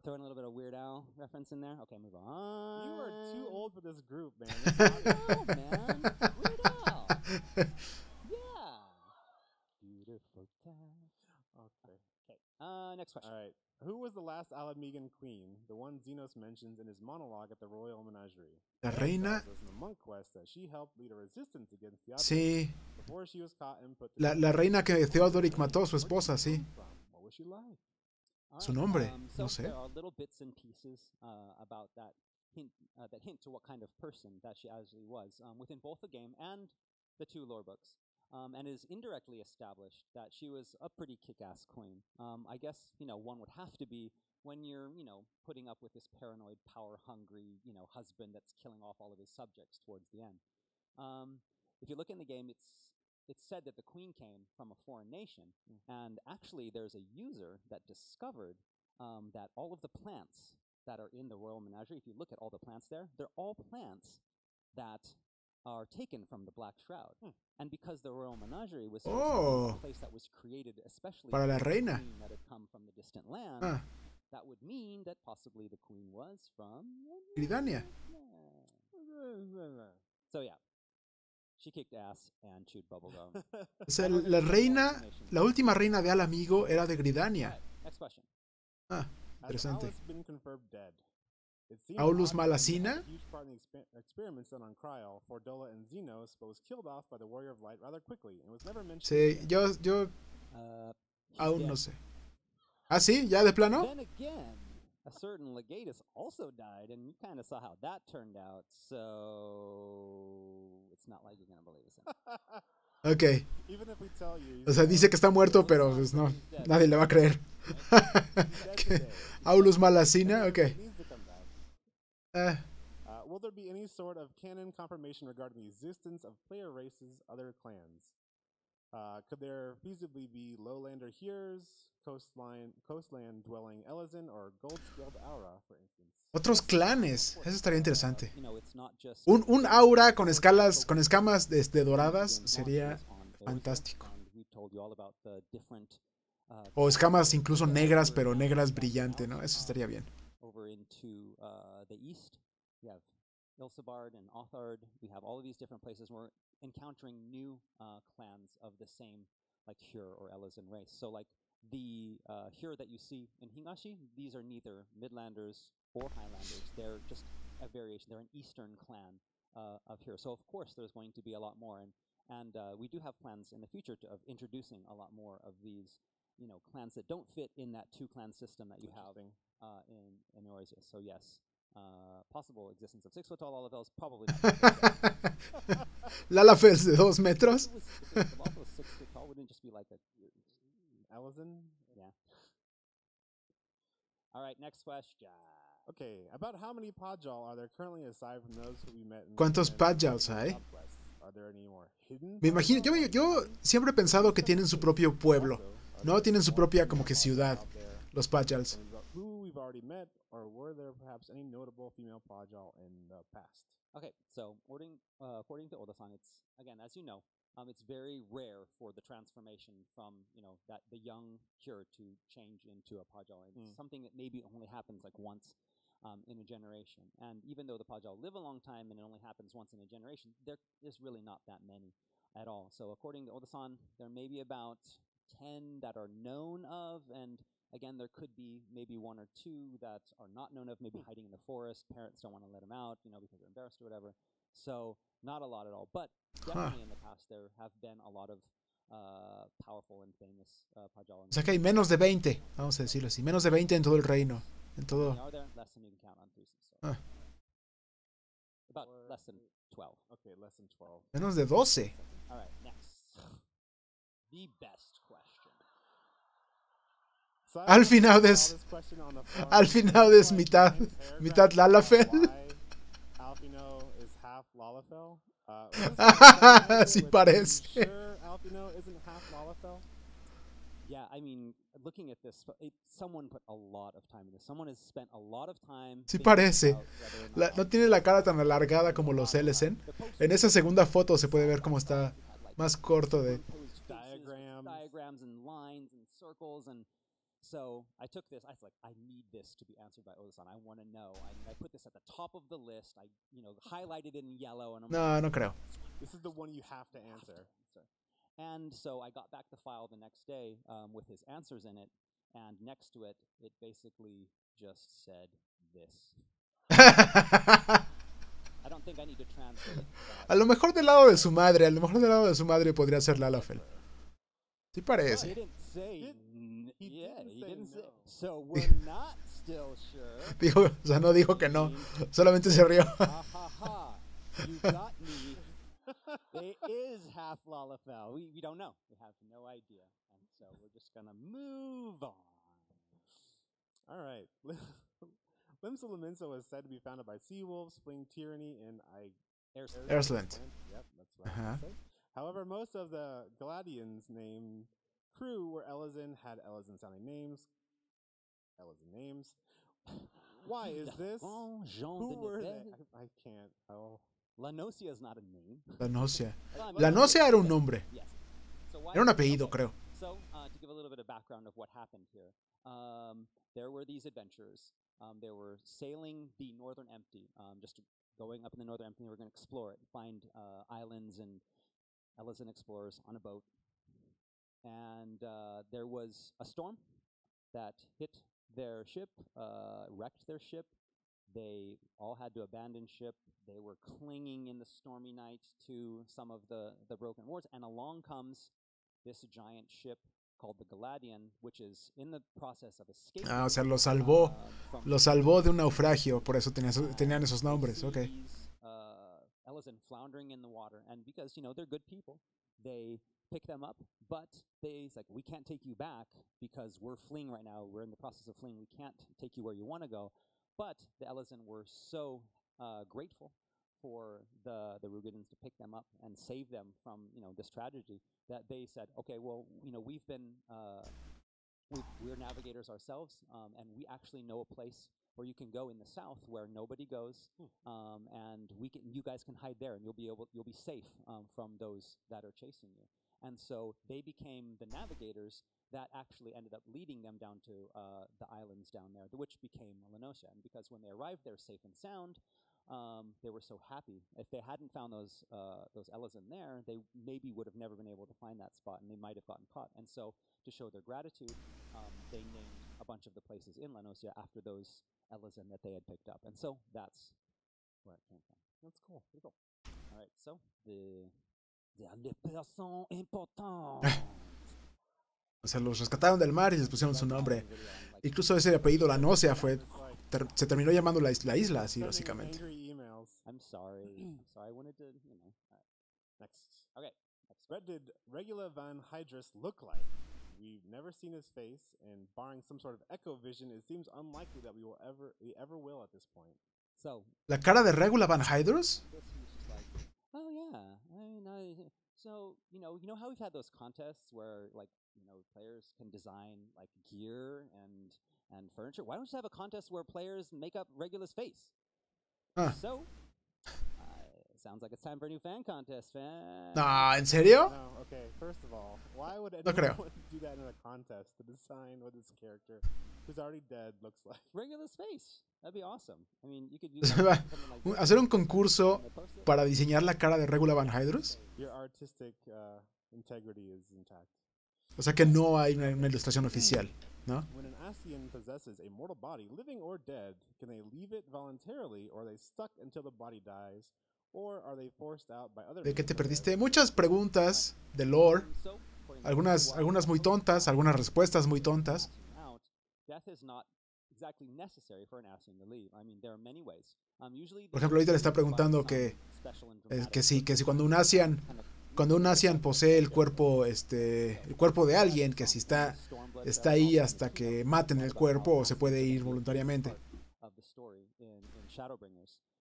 Throwing a little bit of Weird Al reference in there. Okay, move on. You are too old for this group, man. No, man. Weird Al. Yeah. Beautiful tats. Okay. Next question. All right. Who was the last Alamegan queen, the one Xenos mentions in his monologue at the Royal Menagerie? La reina. In the monk quest that she helped lead a resistance against the Sí. before she was caught and put la reina que Theodoric mató, su esposa, sí. What was she like? Su nombre, no sé. There are little bits and pieces about that hint to what kind of person that she actually was within both the game and the two lore books. And is indirectly established that she was a pretty kick-ass queen. I guess, one would have to be when you're, putting up with this paranoid, power-hungry, husband that's killing off all of his subjects towards the end. If you look in the game, it's said that the queen came from a foreign nation, and actually there's a user that discovered that all of the plants that are in the Royal Menagerie, if you look at all the plants there, they're all plants that are taken from the Black Shroud. And because the Royal Menagerie was a place that was created especially para la reina that had come from the distant land, that would mean that possibly the queen was from Gridania. So yeah, she kicked ass and chewed bubblegum. O sea, la última reina de Al Amigo era de Gridania. Right, next question. Interesante. Aulus Malacina. Sí, yo aún no sé. ¿Ah, sí? ¿Ya de plano? Then again, a certain legatus also died, and you kind of saw how that turned out. So it's not like you're gonna believe us. Ok. Even if we tell you, O sea, dice que está muerto, pero pues no, nadie le va a creer. Aulus Malacina, ok. Will there be any sort of canon confirmation regarding the existence of player races, other clans? Could there feasibly be lowlander heres, coastland dwelling Elezen, or gold-scaled aura, for instance? Otros clanes, eso estaría interesante. You know, it's not just Un aura con escalas, con escamas doradas sería fantástico. O escamas incluso negras, pero negras brillante, ¿no? Eso estaría bien. Over into the east, we have Ilsebard and Othard. We have all of these different places where we're encountering new clans of the same, like Hyur or Elezen race. So, like the Hyur that you see in Hingashi, these are neither Midlanders or Highlanders. They're just a variation. They're an eastern clan of Hyur. So, of course, there's going to be a lot more, and we do have plans in the future of introducing a lot more of these, you know, clans that don't fit in that two-clan system that you have in Eorzea. So yes, possible existence of 6 foot tall Lalafels, probably not. Lalafels de 2 metros. If the Lalafel was 6 foot tall, wouldn't it just be like a Elezen? Yeah. All right, next question. Okay, about how many Pajal are there currently aside from those who we met in ¿Cuántos Pajals hay? Are there any more hidden? Me imagino, yo siempre he pensado que tienen su propio pueblo, ¿no? Tienen su propia como que ciudad, los Pajals. Who we've already met, or were there perhaps any notable female Pajal in the past? Okay, so according to Oda-san, it's, again, as you know, it's very rare for the transformation from, you know, that the young Hyur to change into a Pajal. It's something that maybe only happens like once in a generation. And even though the Pajal live a long time and it only happens once in a generation, there is really not that many at all. So according to Oda-san, there may be about 10 that are known of, and again, there could be maybe 1 or 2 that are not known of, maybe hiding in the forest. Parents don't want to let them out, you know, because they're embarrassed or whatever. So not a lot at all. But definitely in the past, there have been a lot of powerful and famous Pajal. O sea que hay menos de 20, vamos a decirlo así, menos de 20 en todo el reino. En todo. Are there less than you can count on 3? So. About less than 12. Okay, less than 12. Menos de 12. All right, next. The best question. So Al final es mitad Lalafell. Alfino is half Lalafell. Sí parece. Sure, Alfino isn't half Lalafell. Yeah, I mean, looking at this, someone put a lot of time in this. Someone has spent a lot of time. Sí parece. No tiene la cara tan alargada como los Elezen. En esa segunda foto se puede ver cómo está más corto de diagrams and lines and circles, and so I took this. I was like, I need this to be answered by Oda-san. I want to know. I put this at the top of the list. I, you know, highlighted it in yellow, and I'm like, no creo. This is the one you have to answer. And so I got back the file the next day with his answers in it, and next to it, it basically just said this. I don't think I need to translate that. A lo mejor del lado de su madre, podría ser Lalafell. Sí parece. He didn't say. He didn't say. So we're not still sure. Dijo, o sea, no dijo que no, solamente se rió. You got me. It is half Lalafell. We don't know. We have no idea. And so we're just going to move on. All right. Limsa is said to be founded by sea wolves fleeing tyranny in Airsland. Yep, that's right. However, most of the Galadians' named crew were Elezen, had Elezen-sounding names. Why is this? Who were they? I can't. Oh. La Nocia is not a name. La Nocia era un nombre. Yes. So Era un apellido, creo. So, to give a little bit of background of what happened here, there were these adventurers. They were sailing the Northern Empty, just going up in the Northern Empty. They were going to explore it, find islands and Elezen explorers on a boat. And there was a storm that hit their ship, wrecked their ship. They all had to abandon ship. They were clinging in the stormy night to some of the broken wards, and along comes this giant ship called the Galadian, which is in the process of escaping. Ah, o sea, lo from salvó de un naufragio, por eso tenían esos nombres, ok. these Elysin floundering in the water, and because they're good people, they pick them up, but they's like, we can't take you back because we're fleeing right now. We're in the process of fleeing. We can't take you where you want to go. But the Elysin were so grateful for the Rugidans to pick them up and save them from this tragedy that they said, okay, well, we've been we're navigators ourselves, and we actually know a place where you can go in the south where nobody goes, and you guys can hide there, and you'll be safe from those that are chasing you. And so they became the navigators that actually ended up leading them down to the islands down there, which became Melanosia. And because when they arrived there safe and sound, they were so happy. If they hadn't found those Elysin there, they maybe would have never been able to find that spot, and they might have gotten caught. And so, to show their gratitude, they named a bunch of the places in Lanosia after those Elysin that they had picked up. And so that's where it came from. That's cool. Pretty cool. All right, so les personnes importantes. O sea, los rescataron del mar y les pusieron su nombre. Incluso ese apellido Lanosia se terminó llamando la isla, así básicamente. I'm sorry. I wanted to, Next. Okay. What did Regula Van Hydrus look like? We've never seen his face, and barring some sort of echo vision, it seems unlikely that we ever will at this point. So ¿La cara de Regula Van Hydrus? Oh yeah, so you know how we've had those contests where players can design like gear and furniture. Why don't you have a contest where players make up Regula's face? So sounds like it's time for a new fan contest, fan. No, ¿en serio? No, okay. First of all, why would No creo. anyone do that in a contest to design what this character, who's already dead, looks like? Regula's face. That'd be awesome. I mean, you could use something like this. ¿Hacer un concurso para diseñar la cara de Regula Van Hydrus? Your artistic integrity is intact. O sea que no hay una ilustración oficial, ¿no? When an Ascian possesses a mortal body, living or dead, can they leave it voluntarily, or are they stuck until the body dies, or are they forced out by other? ¿De qué te perdiste? Muchas preguntas de lore, algunas muy tontas, algunas respuestas muy tontas. Death is not exactly necessary for an Ascian to leave. I mean, there are many ways. Por ejemplo, ahorita le está preguntando que si cuando un Ascian posee el cuerpo de alguien, que si está ahí hasta que maten el cuerpo o se puede ir voluntariamente.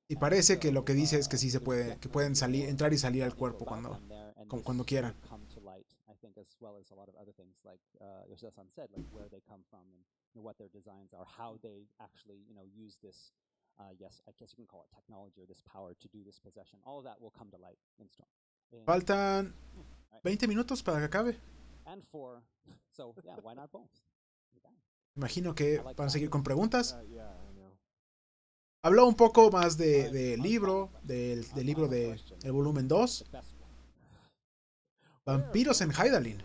Y parece que lo que dice es que sí que pueden entrar y salir al cuerpo cuando quieran. What their designs are, how they actually, use this, yes, I guess you can call it technology or this power to do this possession. All of that will come to light in Storm. Faltan 20 minutos para que acabe. And so yeah, why not both? Imagino que van a seguir con preguntas. Habló un poco más del libro, del libro del volumen 2. Vampiros en Hydaelyn.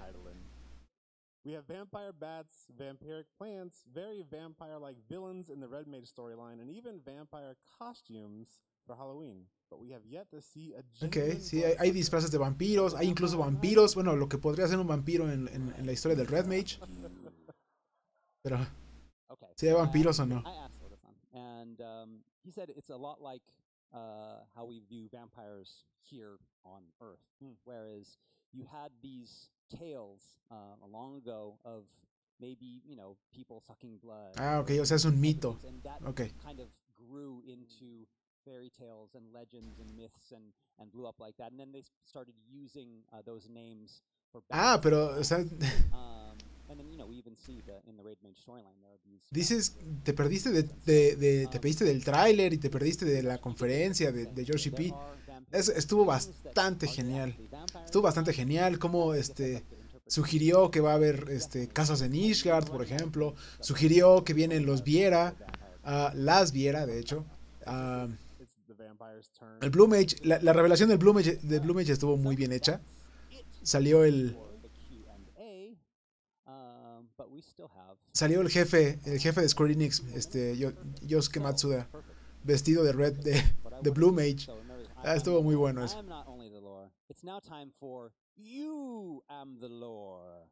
We have vampire bats, vampiric plants, very vampire-like villains in the Red Mage storyline, and even vampire costumes for Halloween. But we have yet to see a Okay, sí, hay disfraces de vampiros, hay incluso vampiros, bueno, lo que podría ser un vampiro en la historia del Red Mage. Pero, ¿sí hay vampiros o no? I asked Edoran, and he said it's a lot like how we view vampires here on Earth, whereas you had these tales long ago of maybe people sucking blood. Ah, okay, o sea es un mito. And that Okay. kind of grew into fairy tales and legends and myths and blew up like that. And then they started using those names for. Pero o sea, and then we even see in the Raid Mage storyline there are these. Dices, te perdiste del tráiler y te perdiste de la conferencia de George P. Estuvo bastante genial. Estuvo bastante genial como sugirió que va a haber casas en Ishgard, por ejemplo. Sugirió que vienen los Viera, las Viera, de hecho. El Blue Mage, la revelación del Blue Mage estuvo muy bien hecha. Salió el jefe de Square Enix, Yosuke Matsuda, vestido de Blue Mage. Estuvo muy bueno eso. It's now time for You Am the Lore.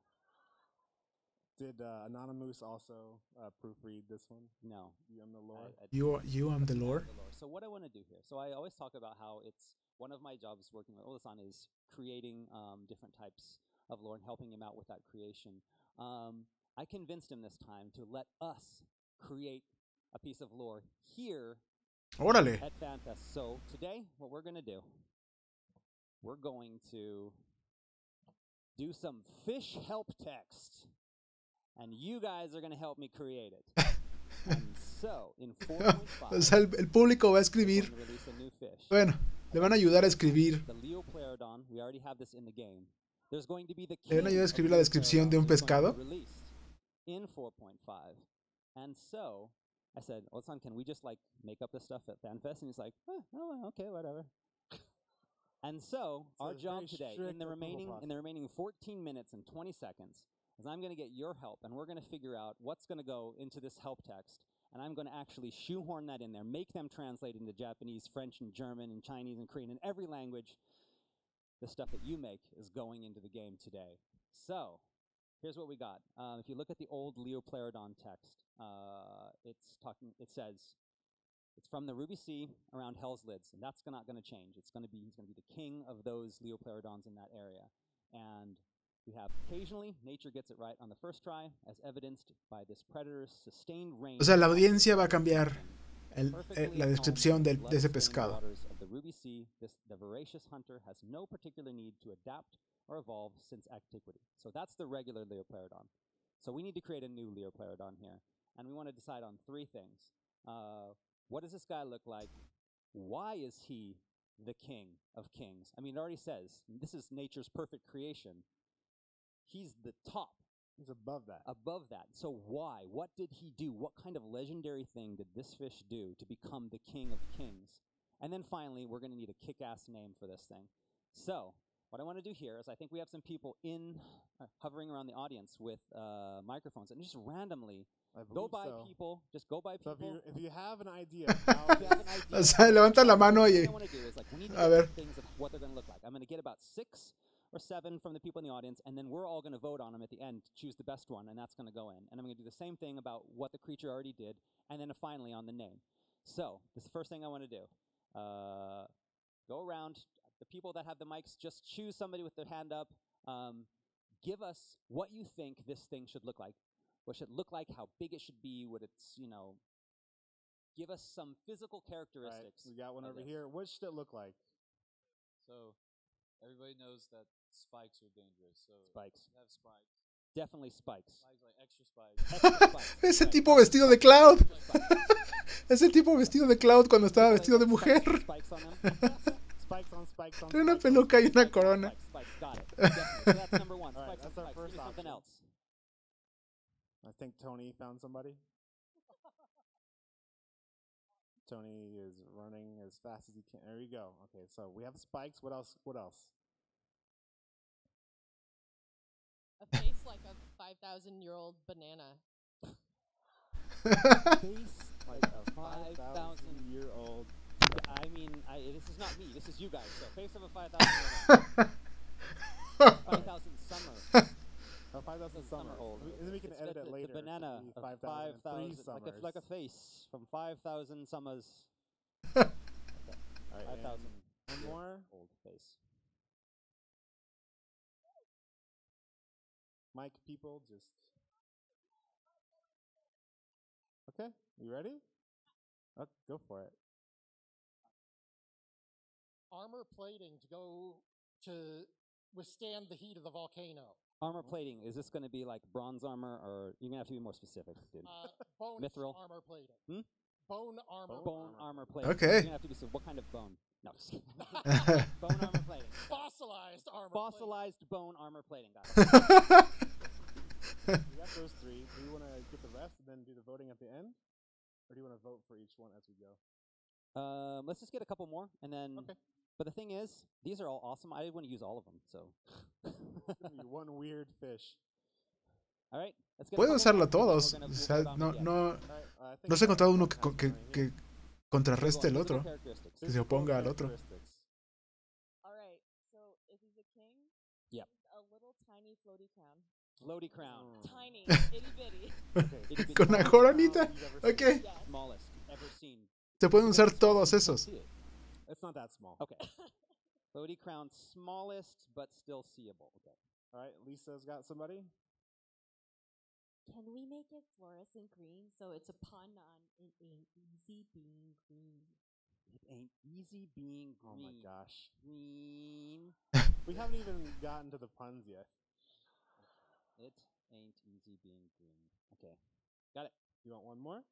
Did Anonymous also proofread this one? No. You on the lore? You am the lore. So what I want to do here, so I always talk about how it's one of my jobs working with Odasan is creating different types of lore and helping him out with that creation. I convinced him this time to let us create a piece of lore here Órale. at Fan Fest. So today, what we're going to do, we're going to do some fish help text. And you guys are going to help me create it. And so, in 4.5, O sea, el público va a escribir. Bueno, le van a ayudar a escribir. The Leoplerodon, we already have this in the game. There's going to be the Le van a ayudar a escribir la descripción de un pescado. In 4.5. And so, I said, Osan, can we just like make up this stuff at FanFest? And he's like, oh, okay, whatever. And so our job today, in the remaining 14 minutes and 20 seconds, is I'm going to get your help, and we're going to figure out what's going to go into this help text, and I'm going to actually shoehorn that in there, make them translate into Japanese, French, and German, and Chinese, and Korean, in every language. The stuff that you make is going into the game today. So, here's what we got. If you look at the old Leoplerodon text, it says, it's from the Ruby Sea around Hell's Lids, and that's not going to change. He's going to be the king of those Leoplerodons in that area. And we have occasionally nature gets it right on the first try, as evidenced by this predator's sustained range. O sea, la audiencia va a cambiar la descripción de ese pescado. The Ruby Sea, the voracious hunter has no particular need to adapt or evolve since antiquity. So that's the regular Leoplerodon. So we need to create a new Leoplerodon here, and we want to decide on three things. What does this guy look like? Why is he the king of kings? I mean, it already says this is nature's perfect creation. He's the top. He's above that. Above that. So why? What did he do? What kind of legendary thing did this fish do to become the king of kings? And then finally, we're going to need a kick-ass name for this thing. So what I want to do here is I think we have some people hovering around the audience with microphones, and just randomly go by people. Just go by people. So if you have an idea, o sea, levanta la mano y a ver. Things of what they're going to look like. I'm going to get about 6 or 7 from the people in the audience, and then we're all going to vote on them at the end to choose the best one, and that's going to go in. And I'm going to do the same thing about what the creature already did, and then finally on the name. So this is the first thing I want to do. Go around. The people that have the mics, just choose somebody with their hand up. Give us what you think this thing should look like. What should it look like? How big it should be? What it's, give us some physical characteristics. Right, we got one over here. What should it look like? So everybody knows that spikes are dangerous. So spikes. Have spikes. Definitely spikes. Spikes, like extra spikes. Ese tipo vestido de Cloud. Ese tipo vestido de Cloud cuando estaba vestido de mujer. Spikes on them. Spikes on Tiene una peluca y una corona. Spikes, got it. So that's number 1. All right, Spikes that's on our spikes. first Give me something option. else. I think Tony found somebody. Tony is running as fast as he can. There you go. Okay, so we have spikes. What else? A face like a 5,000-year-old banana. Face like a 5,000-year-old. I mean, this is not me. This is you guys. So face of a 5,000. 5,000 summer. Oh, 5,000 summer old. And then we can edit it later. The banana of 5,000 summers. like a face from 5,000 summers. Okay. All right, 5,000. One more. Old face. Mic people, just. Okay, you ready? Okay, go for it. Armor plating to withstand the heat of the volcano. Armor plating. Is this going to be like bronze armor, or you're going to have to be more specific, dude? Bone Mithril armor plating. Hmm? Bone armor. Bone armor plating. Okay. You're going to have to be what kind of bone? No, just kidding. Bone armor plating. Fossilized armor. Fossilized bone armor plating. Got it. We got those 3. Do you want to get the rest and then do the voting at the end? Or do you want to vote for each one as we go? Let's just get a couple more, and then. Okay. But the thing is, these are all awesome. I want to use all of them, so. One weird fish. All right. Let's get Puedo a couple usarlo more, todos. and then O we'll sea, vote on no, them. no, All right, I think no se ha encontrado uno has que here. contrarreste el otro. Characteristics. Que se oponga al otro. Characteristics. All right, so if he's a king, Yep. he's a little tiny floaty crown. Floaty crown. Tiny, itty bitty. Itty bitty. Con la coronita. Ok. Yes. Smallest ever seen. Se pueden usar todos esos. See it. It's not that small. Okay. Floaty crown, smallest but still seeable. Okay. All right, Lisa's got somebody. Can we make it fluorescent green so it's a pun on it ain't easy being green? It ain't easy being green. Oh my gosh. Green. We haven't even gotten to the puns yet. It ain't easy being green. Okay. Got it. You want one more?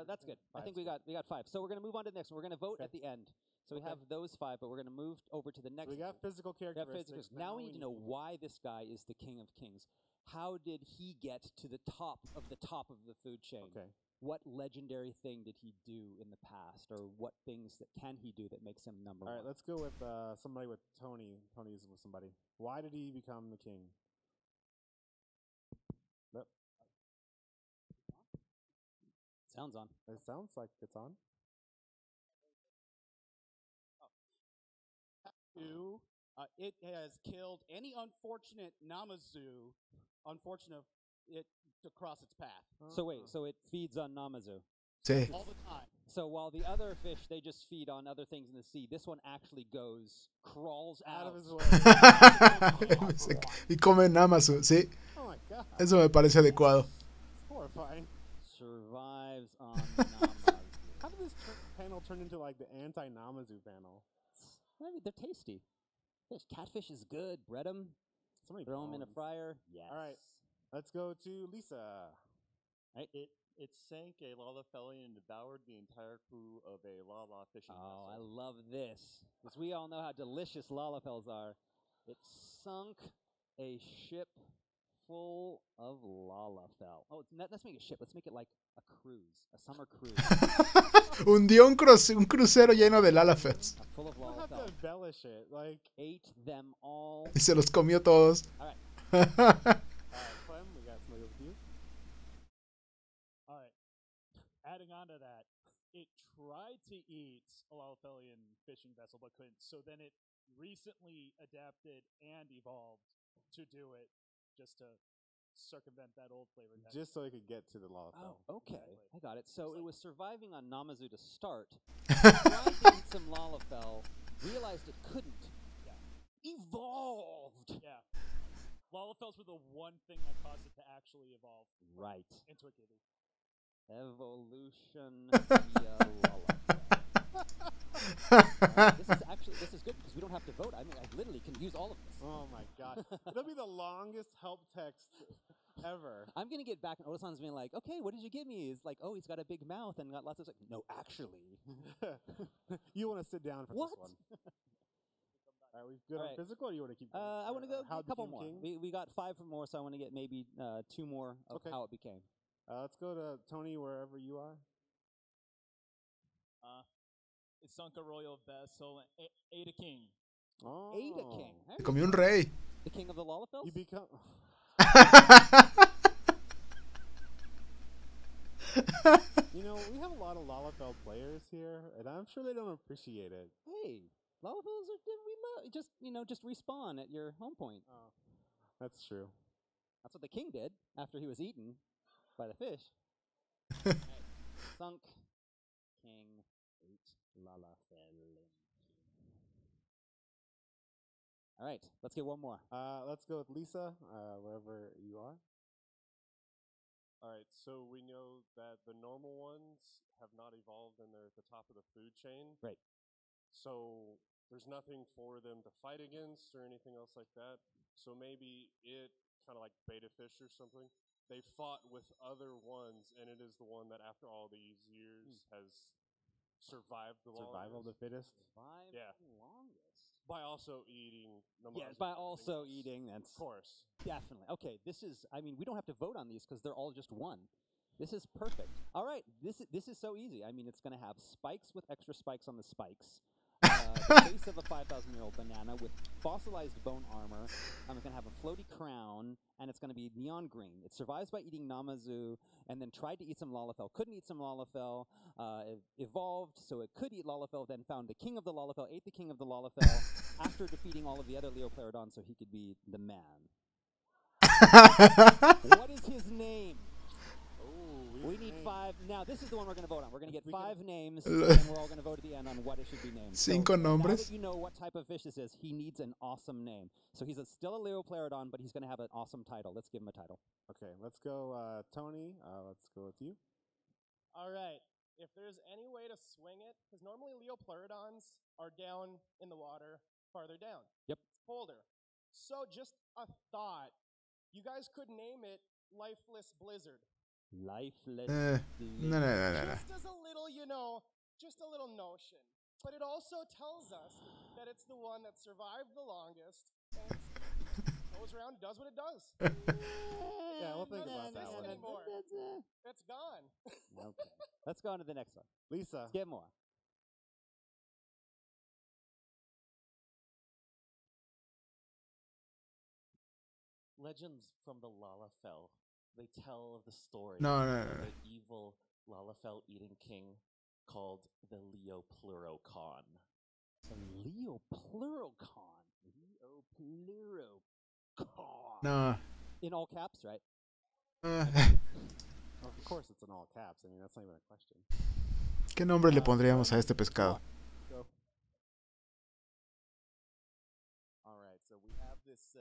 That's good. I think Five's we got 5. So we're gonna move on to the next one. We're gonna vote Okay. at the end. So we Okay. have those 5, but we're gonna move over to the next. So we got physical We got characteristics. physical. Now we need to know why this guy is the king of kings. How did he get to the top of the food chain? Okay. What legendary thing did he do in the past, or what things that can he do that makes him number All one? right, let's go with somebody with Tony. Tony's with somebody. Why did he become the king? Yep. Sounds on. It sounds like it's on. It has killed any unfortunate Namazu, unfortunate it to cross its path So wait, so it feeds on Namazu. Sí. all the time. So while the other fish, they just feed on other things in the sea, this one actually crawls Out out. of his way. Y come Namazu, sí. Oh my god. Eso me parece adecuado. It's horrifying. Survives on Namazu. How did this panel turn into like the anti-Namazu panel? I mean, they're tasty. Fish. Catfish is good. Bread them. So many Throw them in a bones. fryer. Yes. All right. Let's go to Lisa. It sank a Lalafell and devoured the entire crew of a Lala fishing Oh, I vessel. love this. Because we all know how delicious Lalafells are. It sunk a ship full of Lalafell. Oh, let's make it a ship. Let's make it like a cruise, a summer cruise. Hundió un crucero lleno de Lalafels. Full of You don't have to Lalafell. embellish it. Like, Ate them all. Y se los comió todos. All right. Clem, we got somebody with you. All right. Adding on to that, it tried to eat a Lalafellian fishing vessel but couldn't. So then it recently adapted and evolved to do it just to circumvent that old flavor text. Just so he could get to the Lalafell. Oh, okay. Exactly. I got it. So it like- was surviving on Namazu to start. Tried to eat some Lalafell. Realized it couldn't. Yeah. Evolved. Yeah. Lalafells were the one thing that caused it to actually evolve Right. into a kitty. Evolution via Lalafell. This is good because we don't have to vote. I mean, I literally can use all of this. Oh my god. It'll be the longest help text ever. I'm gonna get back and Otosan's being like, okay, what did you give me? It's like, oh, he's got a big mouth and got lots of. No, actually. You want to sit down for What? this one. All right, we good All on right. physical, or you want to keep going? I want to go How a couple became more. king? We got 5 more, so I want to get maybe 2 more of Okay. how it became. Let's go to Tony, wherever you are. It sunk a royal vessel and ate a king. Oh. Ate a king. Se comió un rey. The king of the Lalafells? You become. You know, we have a lot of Lalafell players here, and I'm sure they don't appreciate it. Hey, Lalafells just respawn at your home point. Oh, that's true. That's what the king did after he was eaten by the fish. Right. Sunk king ate Lalafell. All right, let's get one more. Let's go with Lisa, wherever you are. All right, so we know that the normal ones have not evolved and they're at the top of the food chain. Right. So there's nothing for them to fight against or anything else like that. So maybe it, kind of like beta fish or something, they fought with other ones, and it is the one that after all these years has survived the Survival of the longest. fittest. Survive Yeah. the longest. By also eating Namazu. Yes, by and everything also else. eating. That's Of course. definitely. Okay, we don't have to vote on these because they're all just one. This is perfect. All right, this is so easy. I mean, it's going to have spikes with extra spikes on the spikes. The face of a 5,000-year-old banana with fossilized bone armor. It's going to have a floaty crown, and it's going to be neon green. It survives by eating Namazu, and then tried to eat some Lalafell. Couldn't eat some Lalafell. Evolved, so it could eat Lalafell, then found the king of the Lalafell, ate the king of the Lalafell. after defeating all of the other Leoplerodons so he could be the man. What is his name? We need 5. Now, this is the one we're going to vote on. We're going to get 5 names, and then we're all going to vote at the end on what it should be named. 5 nombres. Now that you know what type of fish this is, he needs an awesome name. So he's still a Leoplerodon, but he's going to have an awesome title. Let's give him a title. Okay, let's go, Tony. Let's go with you. All right. If there's any way to swing it, because normally Leoplerodons are down in the water, farther down. Yep. It's colder. So just a thought. You guys could name it Lifeless Blizzard. Lifeless. No. Just as a little, just a little notion. But it also tells us that it's the one that survived the longest and goes around and does what it does. Yeah, we'll think about that one. Anymore. It's gone. Okay. Let's go on to the next one. Lisa. Let's get more. Legends from the Lalafell. They tell of the story No. of an evil Lalafell eating king called the Leopleurocon. The Leopleurocon. Leopleurocon. No. In all caps, right? Of course it's in all caps. I mean, that's not even a question. ¿Qué nombre le pondríamos a este pescado? Go. All right, so we have this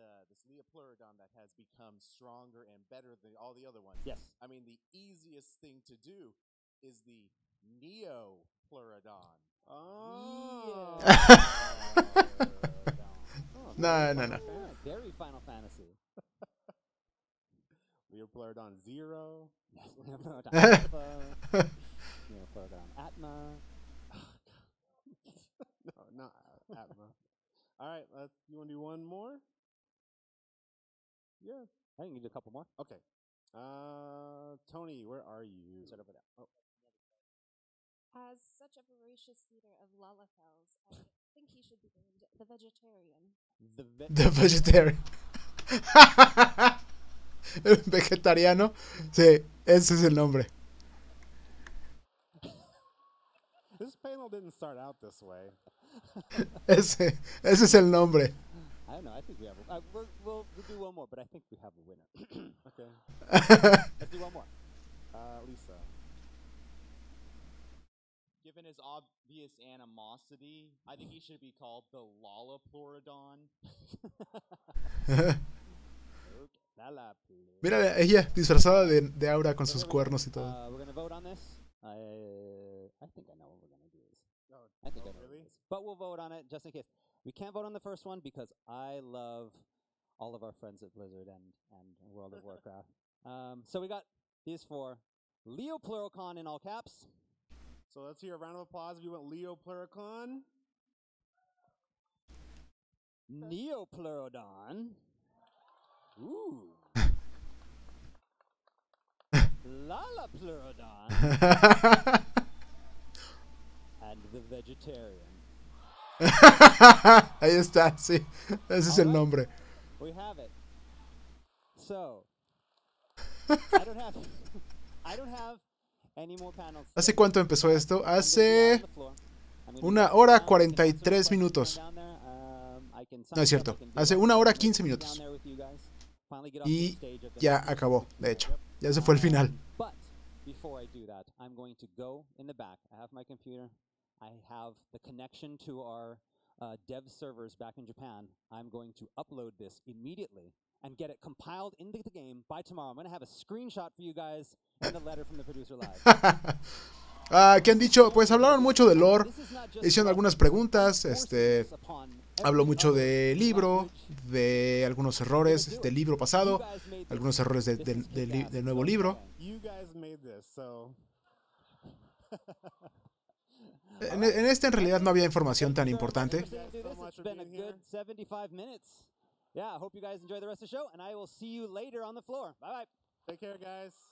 Leoplerodon that has become stronger and better than all the other ones. Yes. I mean, the easiest thing to do is the Neoplerodon. Oh. No. Very Final Fantasy. Leoplerodon 0. Yes, Leoplerodon Alpha. Leoplerodon Atma. No, not Atma. All right, you want to do one more? Yeah. I think you can do a couple more. Okay. Tony, where are you? Right over there. Oh. As such a voracious eater of Lalafells, I think he should be named the Vegetarian. The Vegetarian. El vegetariano. Sí, ese es el nombre. This panel didn't start out this way. Ese es el nombre. I don't know. I think we have we'll do one more, but I think we have a winner. Okay. Let's do one more. Lisa. Given his obvious animosity, I think he should be called the Lollaplorodon. Mira, ella disfrazada de Aura con sus cuernos y todo. We're gonna vote on this. I think I know what we're gonna do. I think I know really? But we'll vote on it just in case. We can't vote on the first one because I love all of our friends at Blizzard and World of Warcraft. So we got these 4. Leopleurocon in all caps. So let's hear a round of applause if you want Leopleurocon. Neoplerodon. Ooh. Lalaplerodon. And the Vegetarian. Ahí está, sí. Ese es el nombre. We have it. So, I don't have any more panels. ¿Hace cuánto empezó esto? Hace 1 hora 43 minutos. No es cierto. Hace 1 hora 15 minutos. Y ya acabó, de hecho. Ya se fue el final. But before I do that, I'm going to go in the back. I have my computer. I have the connection to our dev servers back in Japan. I'm going to upload this immediately and get it compiled into the game by tomorrow. I'm going to have a screenshot for you guys and a letter from the producer live. ¿Qué han dicho? Pues hablaron mucho de lore, hicieron algunas preguntas, habló mucho del libro, de algunos errores del libro pasado, algunos errores del nuevo libro. En este en realidad no había información tan importante.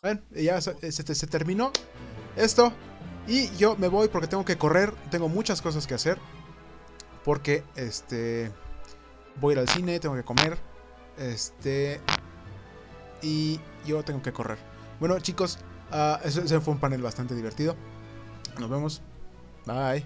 Bueno, ya se terminó esto y yo me voy porque tengo que correr, tengo muchas cosas que hacer porque voy a ir al cine, tengo que comer, y yo tengo que correr. Bueno, chicos, ese fue un panel bastante divertido. Nos vemos. Bye.